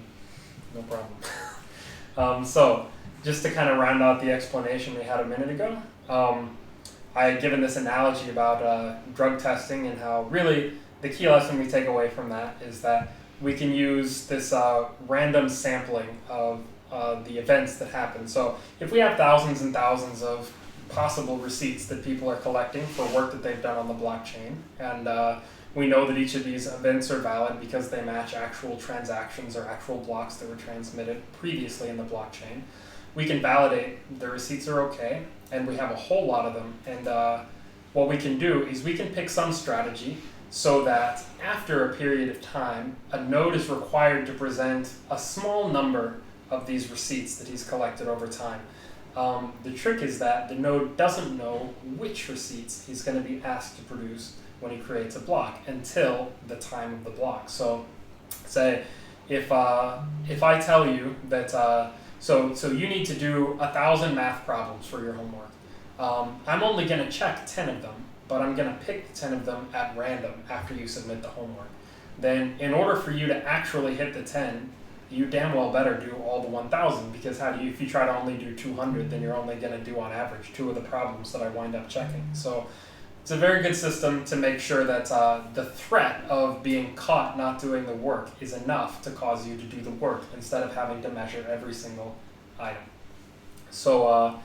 no problem. So just to kind of round out the explanation we had a minute ago, I had given this analogy about drug testing and how really the key lesson we take away from that is that we can use this random sampling of the events that happen. So if we have thousands and thousands of possible receipts that people are collecting for work that they've done on the blockchain, and we know that each of these events are valid because they match actual transactions or actual blocks that were transmitted previously in the blockchain, we can validate the receipts are okay, and we have a whole lot of them. And what we can do is we can pick some strategy so that after a period of time, a node is required to present a small number of these receipts that he's collected over time. The trick is that the node doesn't know which receipts he's going to be asked to produce when he creates a block until the time of the block. So say if I tell you that so you need to do 1,000 math problems for your homework. I'm only going to check 10 of them, but I'm going to pick 10 of them at random after you submit the homework. Then in order for you to actually hit the 10, you damn well better do all the 1,000, because if you try to only do 200, then you're only going to do on average 2 of the problems that I wind up checking. So it's a very good system to make sure that the threat of being caught not doing the work is enough to cause you to do the work instead of having to measure every single item. So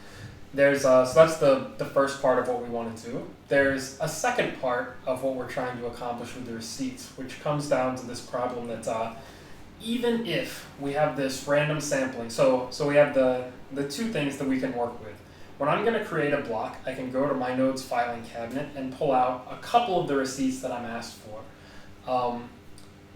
so that's the first part of what we want to do. There's a second part of what we're trying to accomplish with the receipts, which comes down to this problem that even if we have this random sampling, so we have the two things that we can work with. When I'm going to create a block, I can go to my node's filing cabinet and pull out a couple of the receipts that I'm asked for.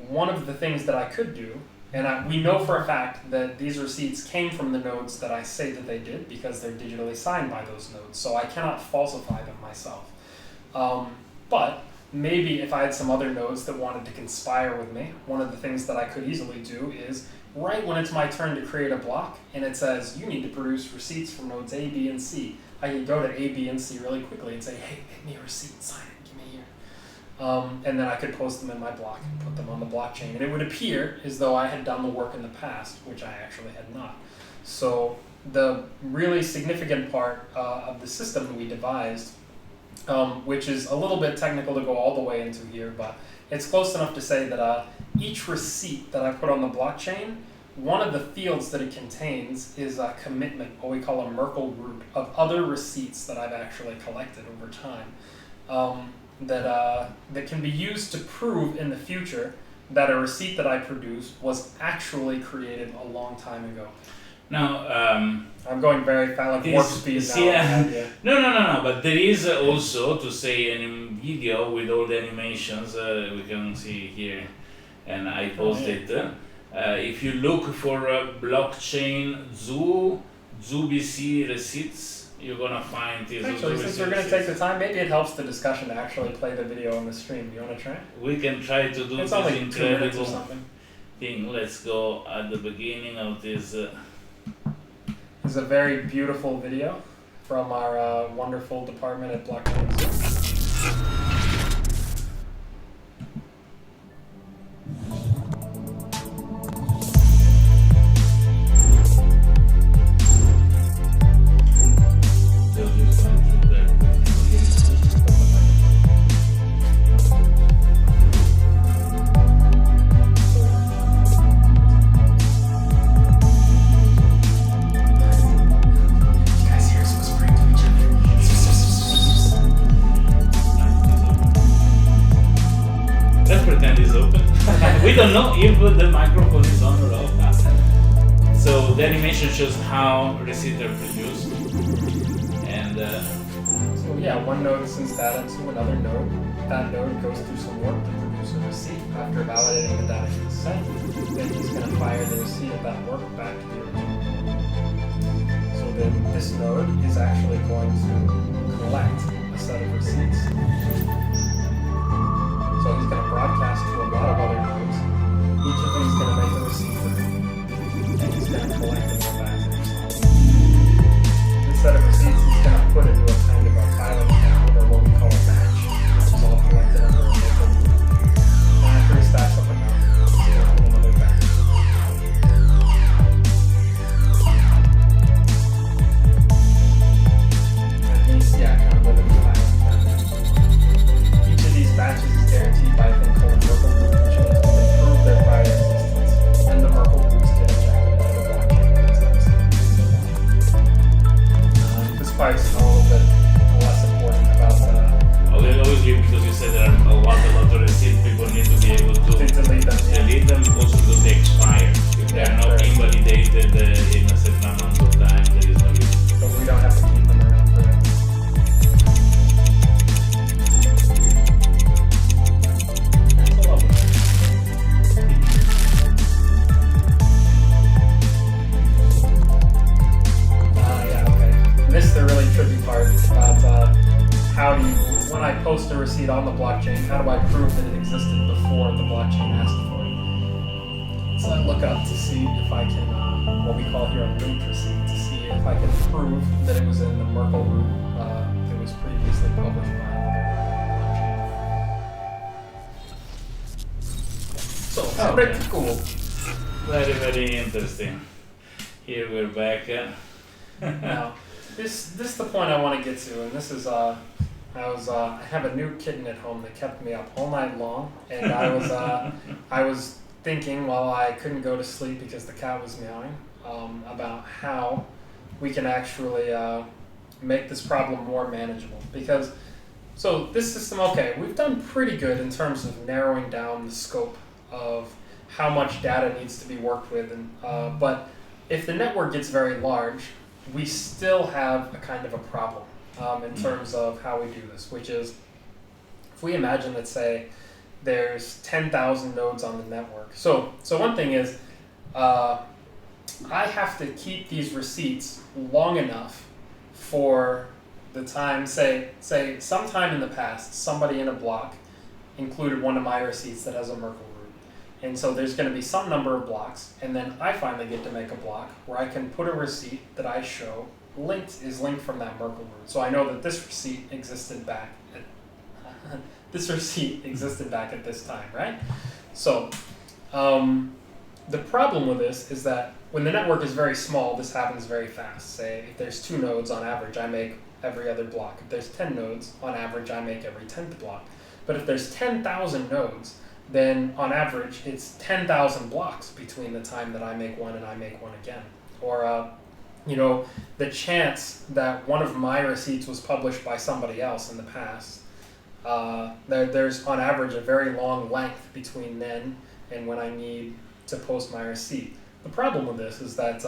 One of the things that I could do, and we know for a fact that these receipts came from the nodes that I say that they did because they're digitally signed by those nodes, so I cannot falsify them myself. But maybe if I had some other nodes that wanted to conspire with me, one of the things that I could easily do is right when it's my turn to create a block and it says you need to produce receipts from nodes A, B, and C, I can go to A, B, and C really quickly and say, hey, make me a receipt, sign it, give me here. And then I could post them in my block and put them on the blockchain. And it would appear as though I had done the work in the past, which I actually had not. So the really significant part of the system that we devised, which is a little bit technical to go all the way into here, but it's close enough to say that each receipt that I put on the blockchain, one of the fields that it contains is a commitment, what we call a Merkel root, of other receipts that I've actually collected over time, that can be used to prove in the future that a receipt that I produce was actually created a long time ago. Now, I'm going very fast, like warp speed now. Yeah. No, but there is also, to say, a video with all the animations we can see here, and I posted it. If you look for blockchain ZooBC receipts, you're gonna find these. Actually, since we're gonna take the time, maybe it helps the discussion to actually play the video on the stream. Do you want to try? We can try to do it's this only incredible 2 minutes or something. thing. Let's go at the beginning of this. This is a very beautiful video from our wonderful department at Blockchain. pretend it's open. We don't know if the microphone is on or off. So the animation shows how receipts are produced. And so yeah, one node sends data to another node. That node goes through some work to produce a receipt. After validating the data is sent, then he's going to fire the receipt of that work back to the original. So then this node is actually going to collect a set of receipts. So he's going to broadcast to a lot of other nodes. Each of them is going to make a receipt for him, and he's going to collect them all back to himself. This set of receipts he's going to put into a kind of a pilot account, or what we call a batch, which is all collected under a local group. And after he stacks up enough, he's going to put another batch. And these, kind of live in the pilot account. Each of these batches is guaranteed by a thing called a Merkel group, which means we can prove their prior existence, and the Merkel groups get injected into the blockchain as this part's a little bit less important about obviously, because you said there are a lot of receipts, people need to be able to delete them. Delete them also because they expire. If they are not invalidated in a certain amount of time, there is no reason. So we don't have to keep them around forever. That's a lovely. Okay. And this is the really tricky part about how do you, when I post a receipt on the blockchain, how do I prove that it existed before the blockchain asked for it? So I look up to see if I can, what we call here a linked receipt, to see if I can prove that it was in the Merkel root that was previously published by another blockchain. So, pretty cool. Very, very interesting. Here we're back. Now, this is the point I want to get to, and this is I have a new kitten at home that kept me up all night long, and I was thinking while I couldn't go to sleep because the cat was meowing about how we can actually make this problem more manageable. Because so this system, we've done pretty good in terms of narrowing down the scope of how much data needs to be worked with, and but if the network gets very large, we still have a kind of a problem in terms of how we do this, which is if we imagine that, say, there's 10,000 nodes on the network. So one thing is I have to keep these receipts long enough for the time, say sometime in the past, somebody in a block included one of my receipts that has a Merkel root. And so there's going to be some number of blocks, and then I finally get to make a block where I can put a receipt that I show is linked from that Merkel root. So I know that this receipt existed back at this time, right? So the problem with this is that when the network is very small, this happens very fast. Say if there's 2 nodes on average, I make every other block. If there's 10 nodes, on average, I make every 10th block. But if there's 10,000 nodes, then on average, it's 10,000 blocks between the time that I make one and I make one again. Or, the chance that one of my receipts was published by somebody else in the past, there's on average a very long length between then and when I need to post my receipt. The problem with this is that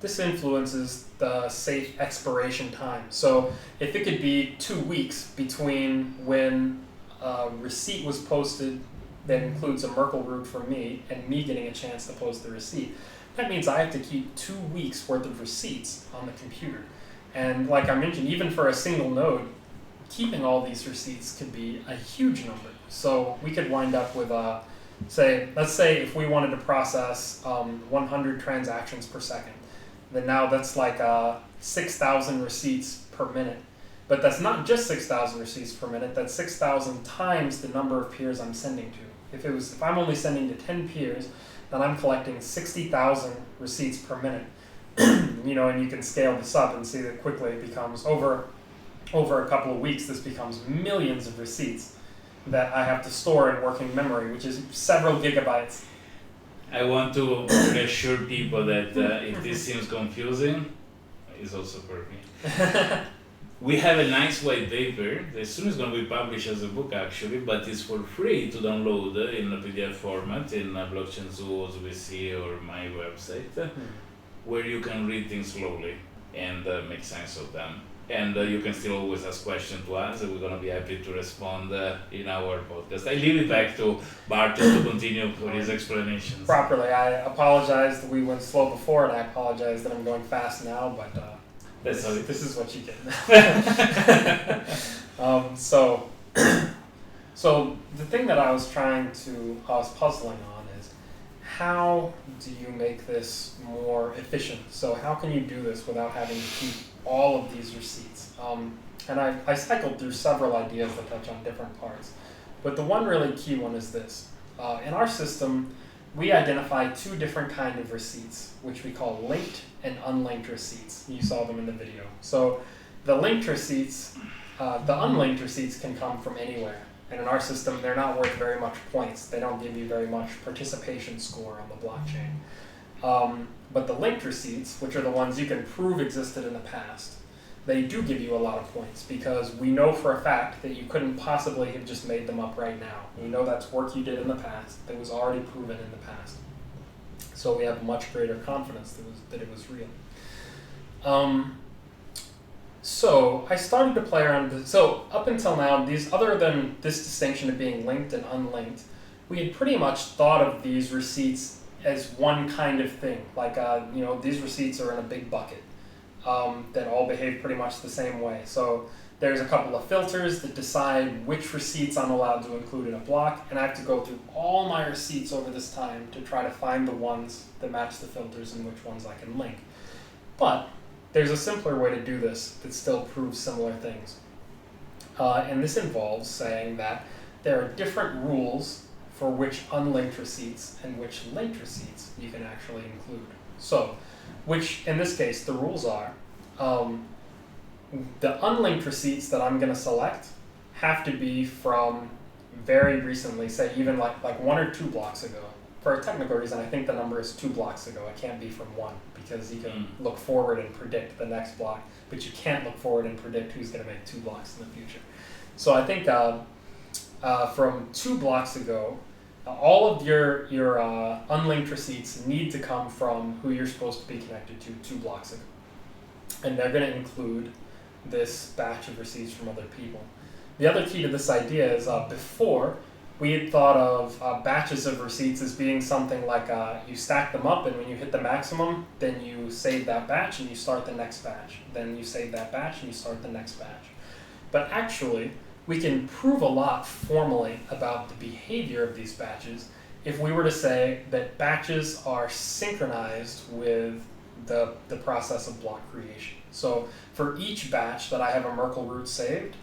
this influences the safe expiration time. So if it could be 2 weeks between when a receipt was posted that includes a Merkel root for me and me getting a chance to post the receipt, that means I have to keep 2 weeks worth of receipts on the computer. And like I mentioned, even for a single node, keeping all these receipts could be a huge number. So we could wind up with, let's say if we wanted to process 100 transactions per second, then now that's like 6,000 receipts per minute. But that's not just 6,000 receipts per minute, that's 6,000 times the number of peers I'm sending to. If I'm only sending to 10 peers, then I'm collecting 60,000 receipts per minute. And you can scale this up and see that quickly it becomes over a couple of weeks, this becomes millions of receipts that I have to store in working memory, which is several gigabytes. I want to reassure people that if this seems confusing, it's also for me. We have a nice white paper that soon is going to be published as a book actually, but it's for free to download in a PDF format in Blockchain Zoo, OSBC, or my website, where you can read things slowly and make sense of them. And you can still always ask questions to us, and we're going to be happy to respond in our podcast. I leave it back to Barton to continue for his explanations. Properly. I apologize that we went slow before, and I apologize that I'm going fast now, but this is what you get. So the thing that I was puzzling on is, how do you make this more efficient? So how can you do this without having to keep all of these receipts? And I cycled through several ideas that touch on different parts. But the one really key one is this. In our system, we identify two different kinds of receipts, which we call linked and unlinked receipts. You saw them in the video. So the linked receipts, the unlinked receipts can come from anywhere. And in our system, they're not worth very much points. They don't give you very much participation score on the blockchain. But the linked receipts, which are the ones you can prove existed in the past, they do give you a lot of points, because we know for a fact that you couldn't possibly have just made them up right now. We know that's work you did in the past that was already proven in the past. So we have much greater confidence that it was real. So I started to play around with it. So up until now, other than this distinction of being linked and unlinked, we had pretty much thought of these receipts as one kind of thing. Like, these receipts are in a big bucket that all behave pretty much the same way. So there's a couple of filters that decide which receipts I'm allowed to include in a block, and I have to go through all my receipts over this time to try to find the ones that match the filters and which ones I can link. But there's a simpler way to do this that still proves similar things. And this involves saying that there are different rules for which unlinked receipts and which linked receipts you can actually include. So, which in this case, the rules are, the unlinked receipts that I'm going to select have to be from very recently, say even like 1 or 2 blocks ago. For a technical reason, I think the number is 2 blocks ago. It can't be from 1, because you can look forward and predict the next block, but you can't look forward and predict who's going to make 2 blocks in the future. So I think from 2 blocks ago, all of your unlinked receipts need to come from who you're supposed to be connected to 2 blocks ago. And they're going to include this batch of receipts from other people. The other key to this idea is before, we had thought of batches of receipts as being something like you stack them up, and when you hit the maximum, then you save that batch and you start the next batch. Then you save that batch and you start the next batch. But actually, we can prove a lot formally about the behavior of these batches if we were to say that batches are synchronized with the process of block creation. So for each batch that I have a Merkel root saved,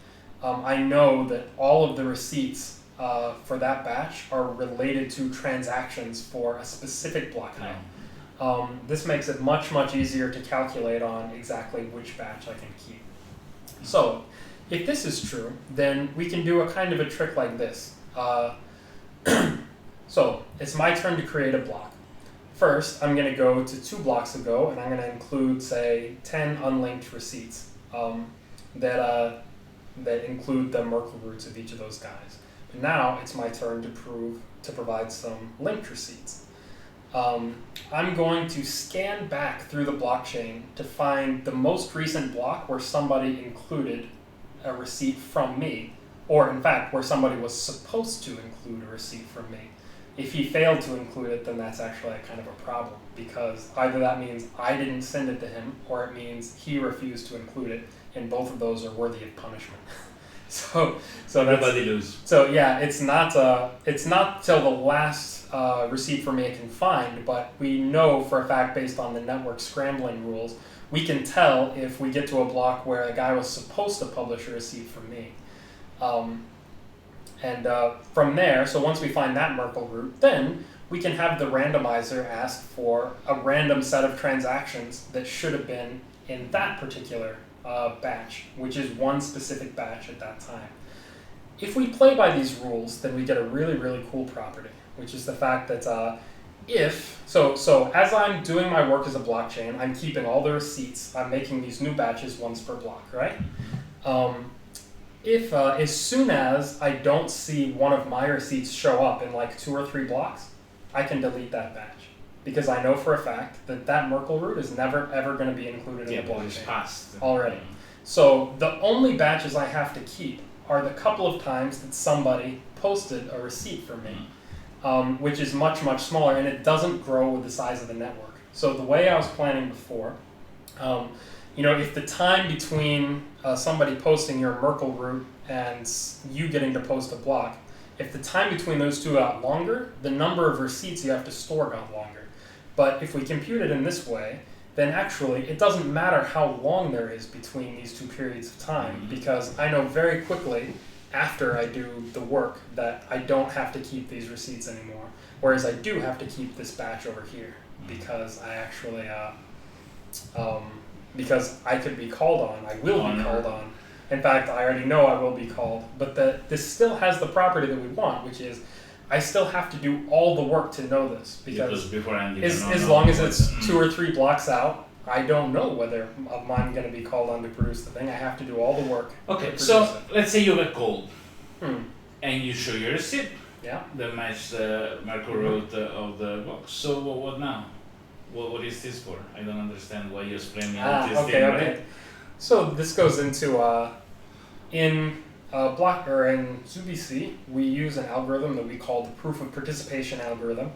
I know that all of the receipts for that batch are related to transactions for a specific block height. This makes it much, much easier to calculate on exactly which batch I can keep. So if this is true, then we can do a kind of a trick like this. So it's my turn to create a block. First, I'm going to go to 2 blocks ago, and I'm going to include, say, 10 unlinked receipts that include the Merkel roots of each of those guys. But now it's my turn to provide some linked receipts. I'm going to scan back through the blockchain to find the most recent block where somebody included a receipt from me, or in fact, where somebody was supposed to include a receipt from me. If he failed to include it, then that's actually a kind of a problem, because either that means I didn't send it to him, or it means he refused to include it, and both of those are worthy of punishment. So everybody lose. So yeah, it's not till the last receipt for me I can find, but we know for a fact, based on the network scrambling rules, we can tell if we get to a block where a guy was supposed to publish a receipt from me. From there, so once we find that Merkel root, then we can have the randomizer ask for a random set of transactions that should have been in that particular batch, which is one specific batch at that time. If we play by these rules, then we get a really, really cool property, which is the fact that so as I'm doing my work as a blockchain, I'm keeping all the receipts. I'm making these new batches once per block, right? If as soon as I don't see one of my receipts show up in like 2 or 3 blocks, I can delete that batch because I know for a fact that that Merkel root is never ever going to be included in the blockchain passed already. So the only batches I have to keep are the couple of times that somebody posted a receipt for me, which is much, much smaller, and it doesn't grow with the size of the network. So the way I was planning before, if the time between somebody posting your Merkel root and you getting to post a block, if the time between those two got longer, the number of receipts you have to store got longer. But if we compute it in this way, then actually it doesn't matter how long there is between these two periods of time, because I know very quickly after I do the work that I don't have to keep these receipts anymore, whereas I do have to keep this batch over here because I actually because I could be called on, I will be called on. In fact, I already know I will be called, but this still has the property that we want, which is I still have to do all the work to know this, because as long as it's 2 or 3 blocks out, I don't know whether I'm going to be called on to produce the thing. I have to do all the work. Okay, so let's say you get called and you show your receipt that match the Merkel root of the box. So what now? What is this for? I don't understand why you're explaining this thing, right? Okay. So this goes into in ZooBC, we use an algorithm that we call the proof of participation algorithm.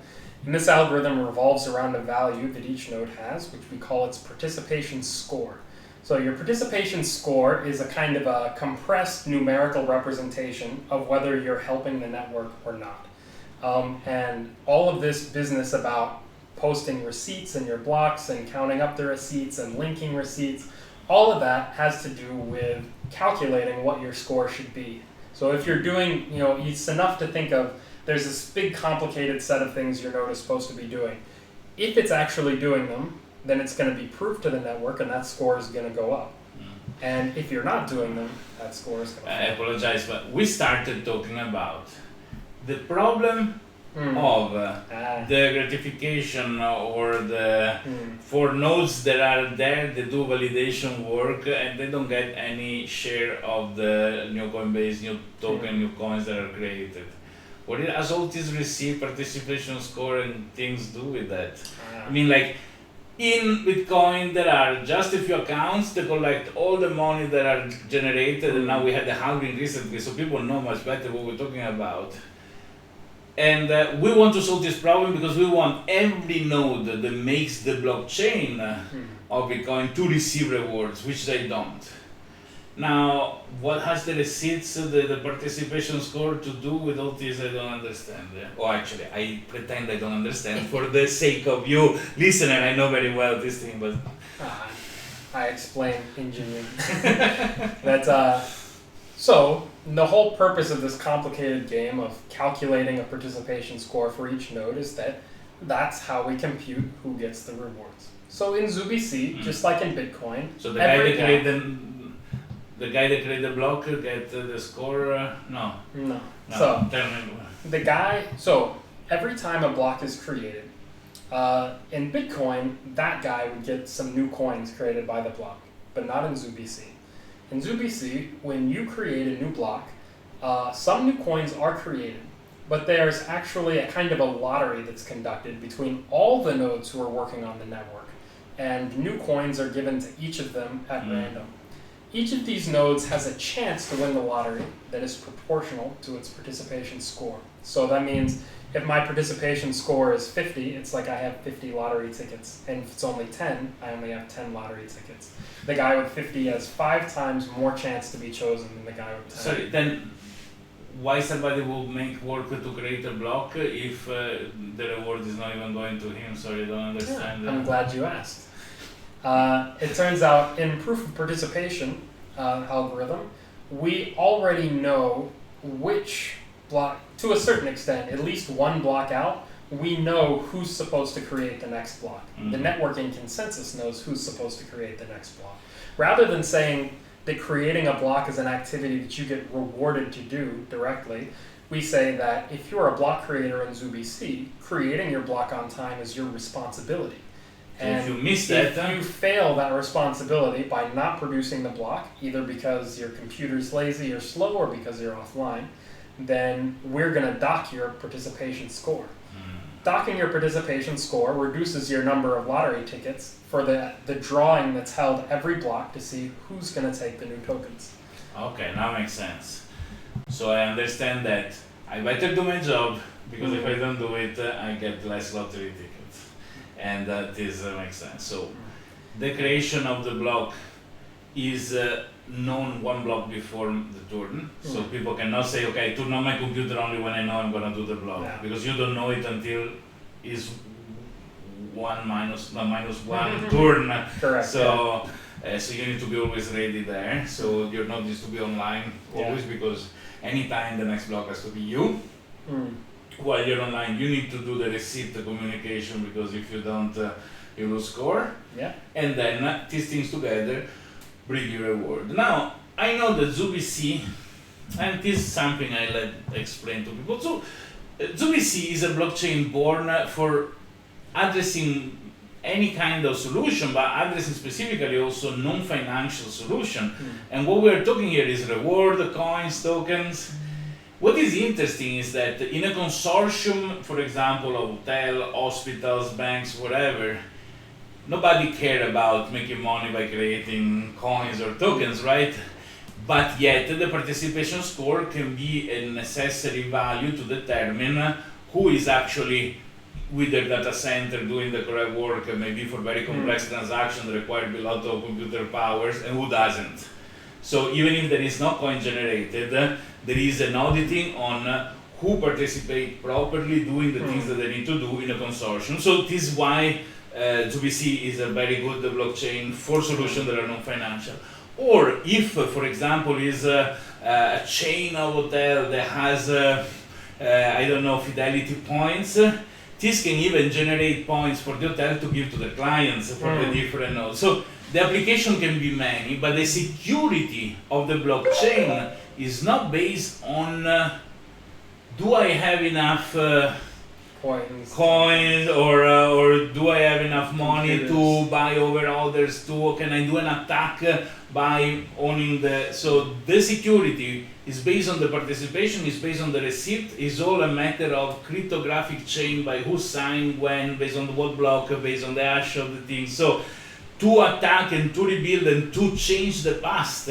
And this algorithm revolves around a value that each node has, which we call its participation score. So your participation score is a kind of a compressed numerical representation of whether you're helping the network or not. And all of this business about posting receipts in your blocks and counting up the receipts and linking receipts, all of that has to do with calculating what your score should be. So if you're doing, it's enough to think of there's this big complicated set of things your node is supposed to be doing. If it's actually doing them, then it's going to be proof to the network and that score is going to go up. And if you're not doing them, that score is going to I apologize, but we started talking about the problem of the gratification or the for nodes that are there, they do validation work and they don't get any share of the new Coinbase, new token, new coins that are created. What does all this receive participation score and things do with that? I mean, like in Bitcoin, there are just a few accounts that collect all the money that are generated, and now we had the halving recently, so people know much better what we're talking about. And we want to solve this problem because we want every node that makes the blockchain of Bitcoin to receive rewards, which they don't. Now, what has the receipts, the participation score to do with all this? I don't understand. Oh, actually, I pretend I don't understand for the sake of you, listener. I know very well this thing, but I explain engineering. So the whole purpose of this complicated game of calculating a participation score for each node is that's how we compute who gets the rewards. So in ZooBC, just like in Bitcoin, so the guy that created the block get the score? No. So so every time a block is created, in Bitcoin, that guy would get some new coins created by the block, but not in ZooBC. In ZooBC, when you create a new block, some new coins are created, but there's actually a kind of a lottery that's conducted between all the nodes who are working on the network, and new coins are given to each of them at random. Each of these nodes has a chance to win the lottery that is proportional to its participation score. So that means if my participation score is 50, it's like I have 50 lottery tickets. And if it's only 10, I only have 10 lottery tickets. The guy with 50 has 5 times more chance to be chosen than the guy with 10. Sorry, then why somebody will make work to create a block if the reward is not even going to him? Sorry, I don't understand. I'm glad you asked. It turns out in proof of participation algorithm, we already know which block, to a certain extent, at least one block out, we know who's supposed to create the next block. The networking consensus knows who's supposed to create the next block. Rather than saying that creating a block is an activity that you get rewarded to do directly, we say that if you're a block creator in ZooBC, creating your block on time is your responsibility. And if you miss if that, you fail that responsibility by not producing the block, either because your computer's lazy or slow or because you're offline, then we're going to dock your participation score. Docking your participation score reduces your number of lottery tickets for the drawing that's held every block to see who's going to take the new tokens. Okay, now makes sense. So I understand that I better do my job, because if I don't do it, I get less lottery tickets. And that makes sense. So the creation of the block is known one block before the turn. So people cannot say, okay, I turn on my computer only when I know I'm going to do the block. Yeah. Because you don't know it until is minus one turn. Correct. So so you need to be always ready there. So your node needs to be online always, because anytime the next block has to be you. While you're online, you need to do the receipt communication, because if you don't, you lose score. Yeah. And then these things together bring you reward. Now, I know that ZooBC, and this is something I let explain to people. So, ZooBC is a blockchain born for addressing any kind of solution, but addressing specifically also non-financial solution. And what we're talking here is reward, coins, tokens. What is interesting is that in a consortium, for example, of hotel, hospitals, banks, whatever, nobody cared about making money by creating coins or tokens, right? But yet the participation score can be a necessary value to determine who is actually with their data center doing the correct work, maybe for very complex transactions that require a lot of computer powers, and who doesn't. So even if there is no coin generated, there is an auditing on who participate properly doing the things that they need to do in a consortium. So this is why ZooBC is a very good blockchain for solutions that are non-financial. Or if, for example, is a chain of hotel that has, I don't know, fidelity points, this can even generate points for the hotel to give to the clients for the different nodes. So the application can be many, but the security of the blockchain is not based on do I have enough coins or do I have enough money to buy over others, to can I do an attack by owning the... So the security is based on the participation, is based on the receipt, is all a matter of cryptographic chain by who signed when, based on what block, based on the hash of the thing. So to attack and to rebuild and to change the past,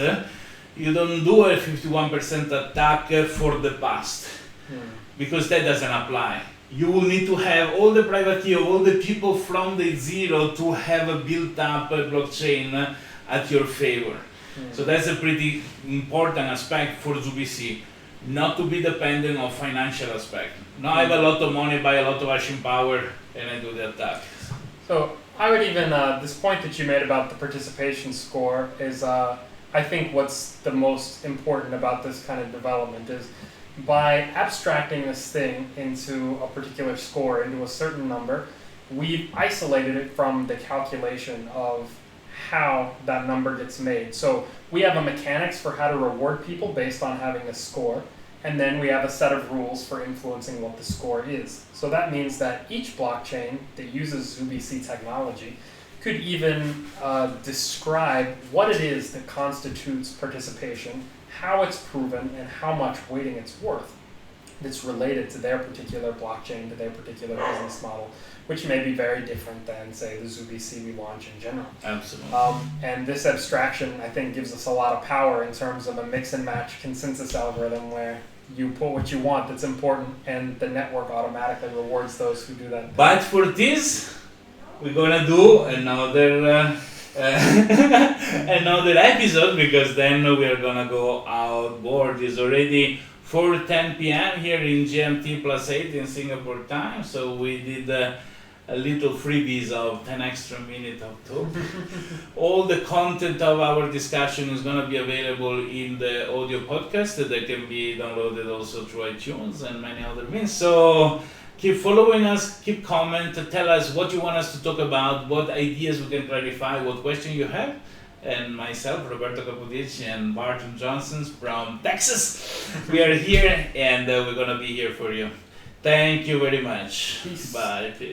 you don't do a 51% attack for the past, because that doesn't apply. You will need to have all the private key of all the people from the zero to have a built up blockchain at your favor. So that's a pretty important aspect for ZooBC, not to be dependent on financial aspect. Now I have a lot of money, buy a lot of hashing power, and I do the attack. So I would even, this point that you made about the participation score is, I think what's the most important about this kind of development is by abstracting this thing into a particular score, into a certain number, we've isolated it from the calculation of how that number gets made. So we have a mechanics for how to reward people based on having a score, and then we have a set of rules for influencing what the score is. So that means that each blockchain that uses ZooBC technology could even describe what it is that constitutes participation, how it's proven, and how much weighting it's worth that's related to their particular blockchain, to their particular business model, which may be very different than, say, the ZooBC we launch in general. Absolutely. And this abstraction, I think, gives us a lot of power in terms of a mix and match consensus algorithm where you put what you want that's important and the network automatically rewards those who do that. But for this, we're gonna do another another episode, because then we are gonna go outboard. It's already 4:10 p.m. here in GMT+8 in Singapore time, so we did a little freebies of 10 extra minutes of talk. All the content of our discussion is going to be available in the audio podcast that can be downloaded also through iTunes and many other means. So keep following us, keep comment, tell us what you want us to talk about, what ideas we can clarify, what question you have. And myself, Roberto Capodici, and Barton Johnson from Texas, we are here, and we're going to be here for you. Thank you very much. Peace. Bye.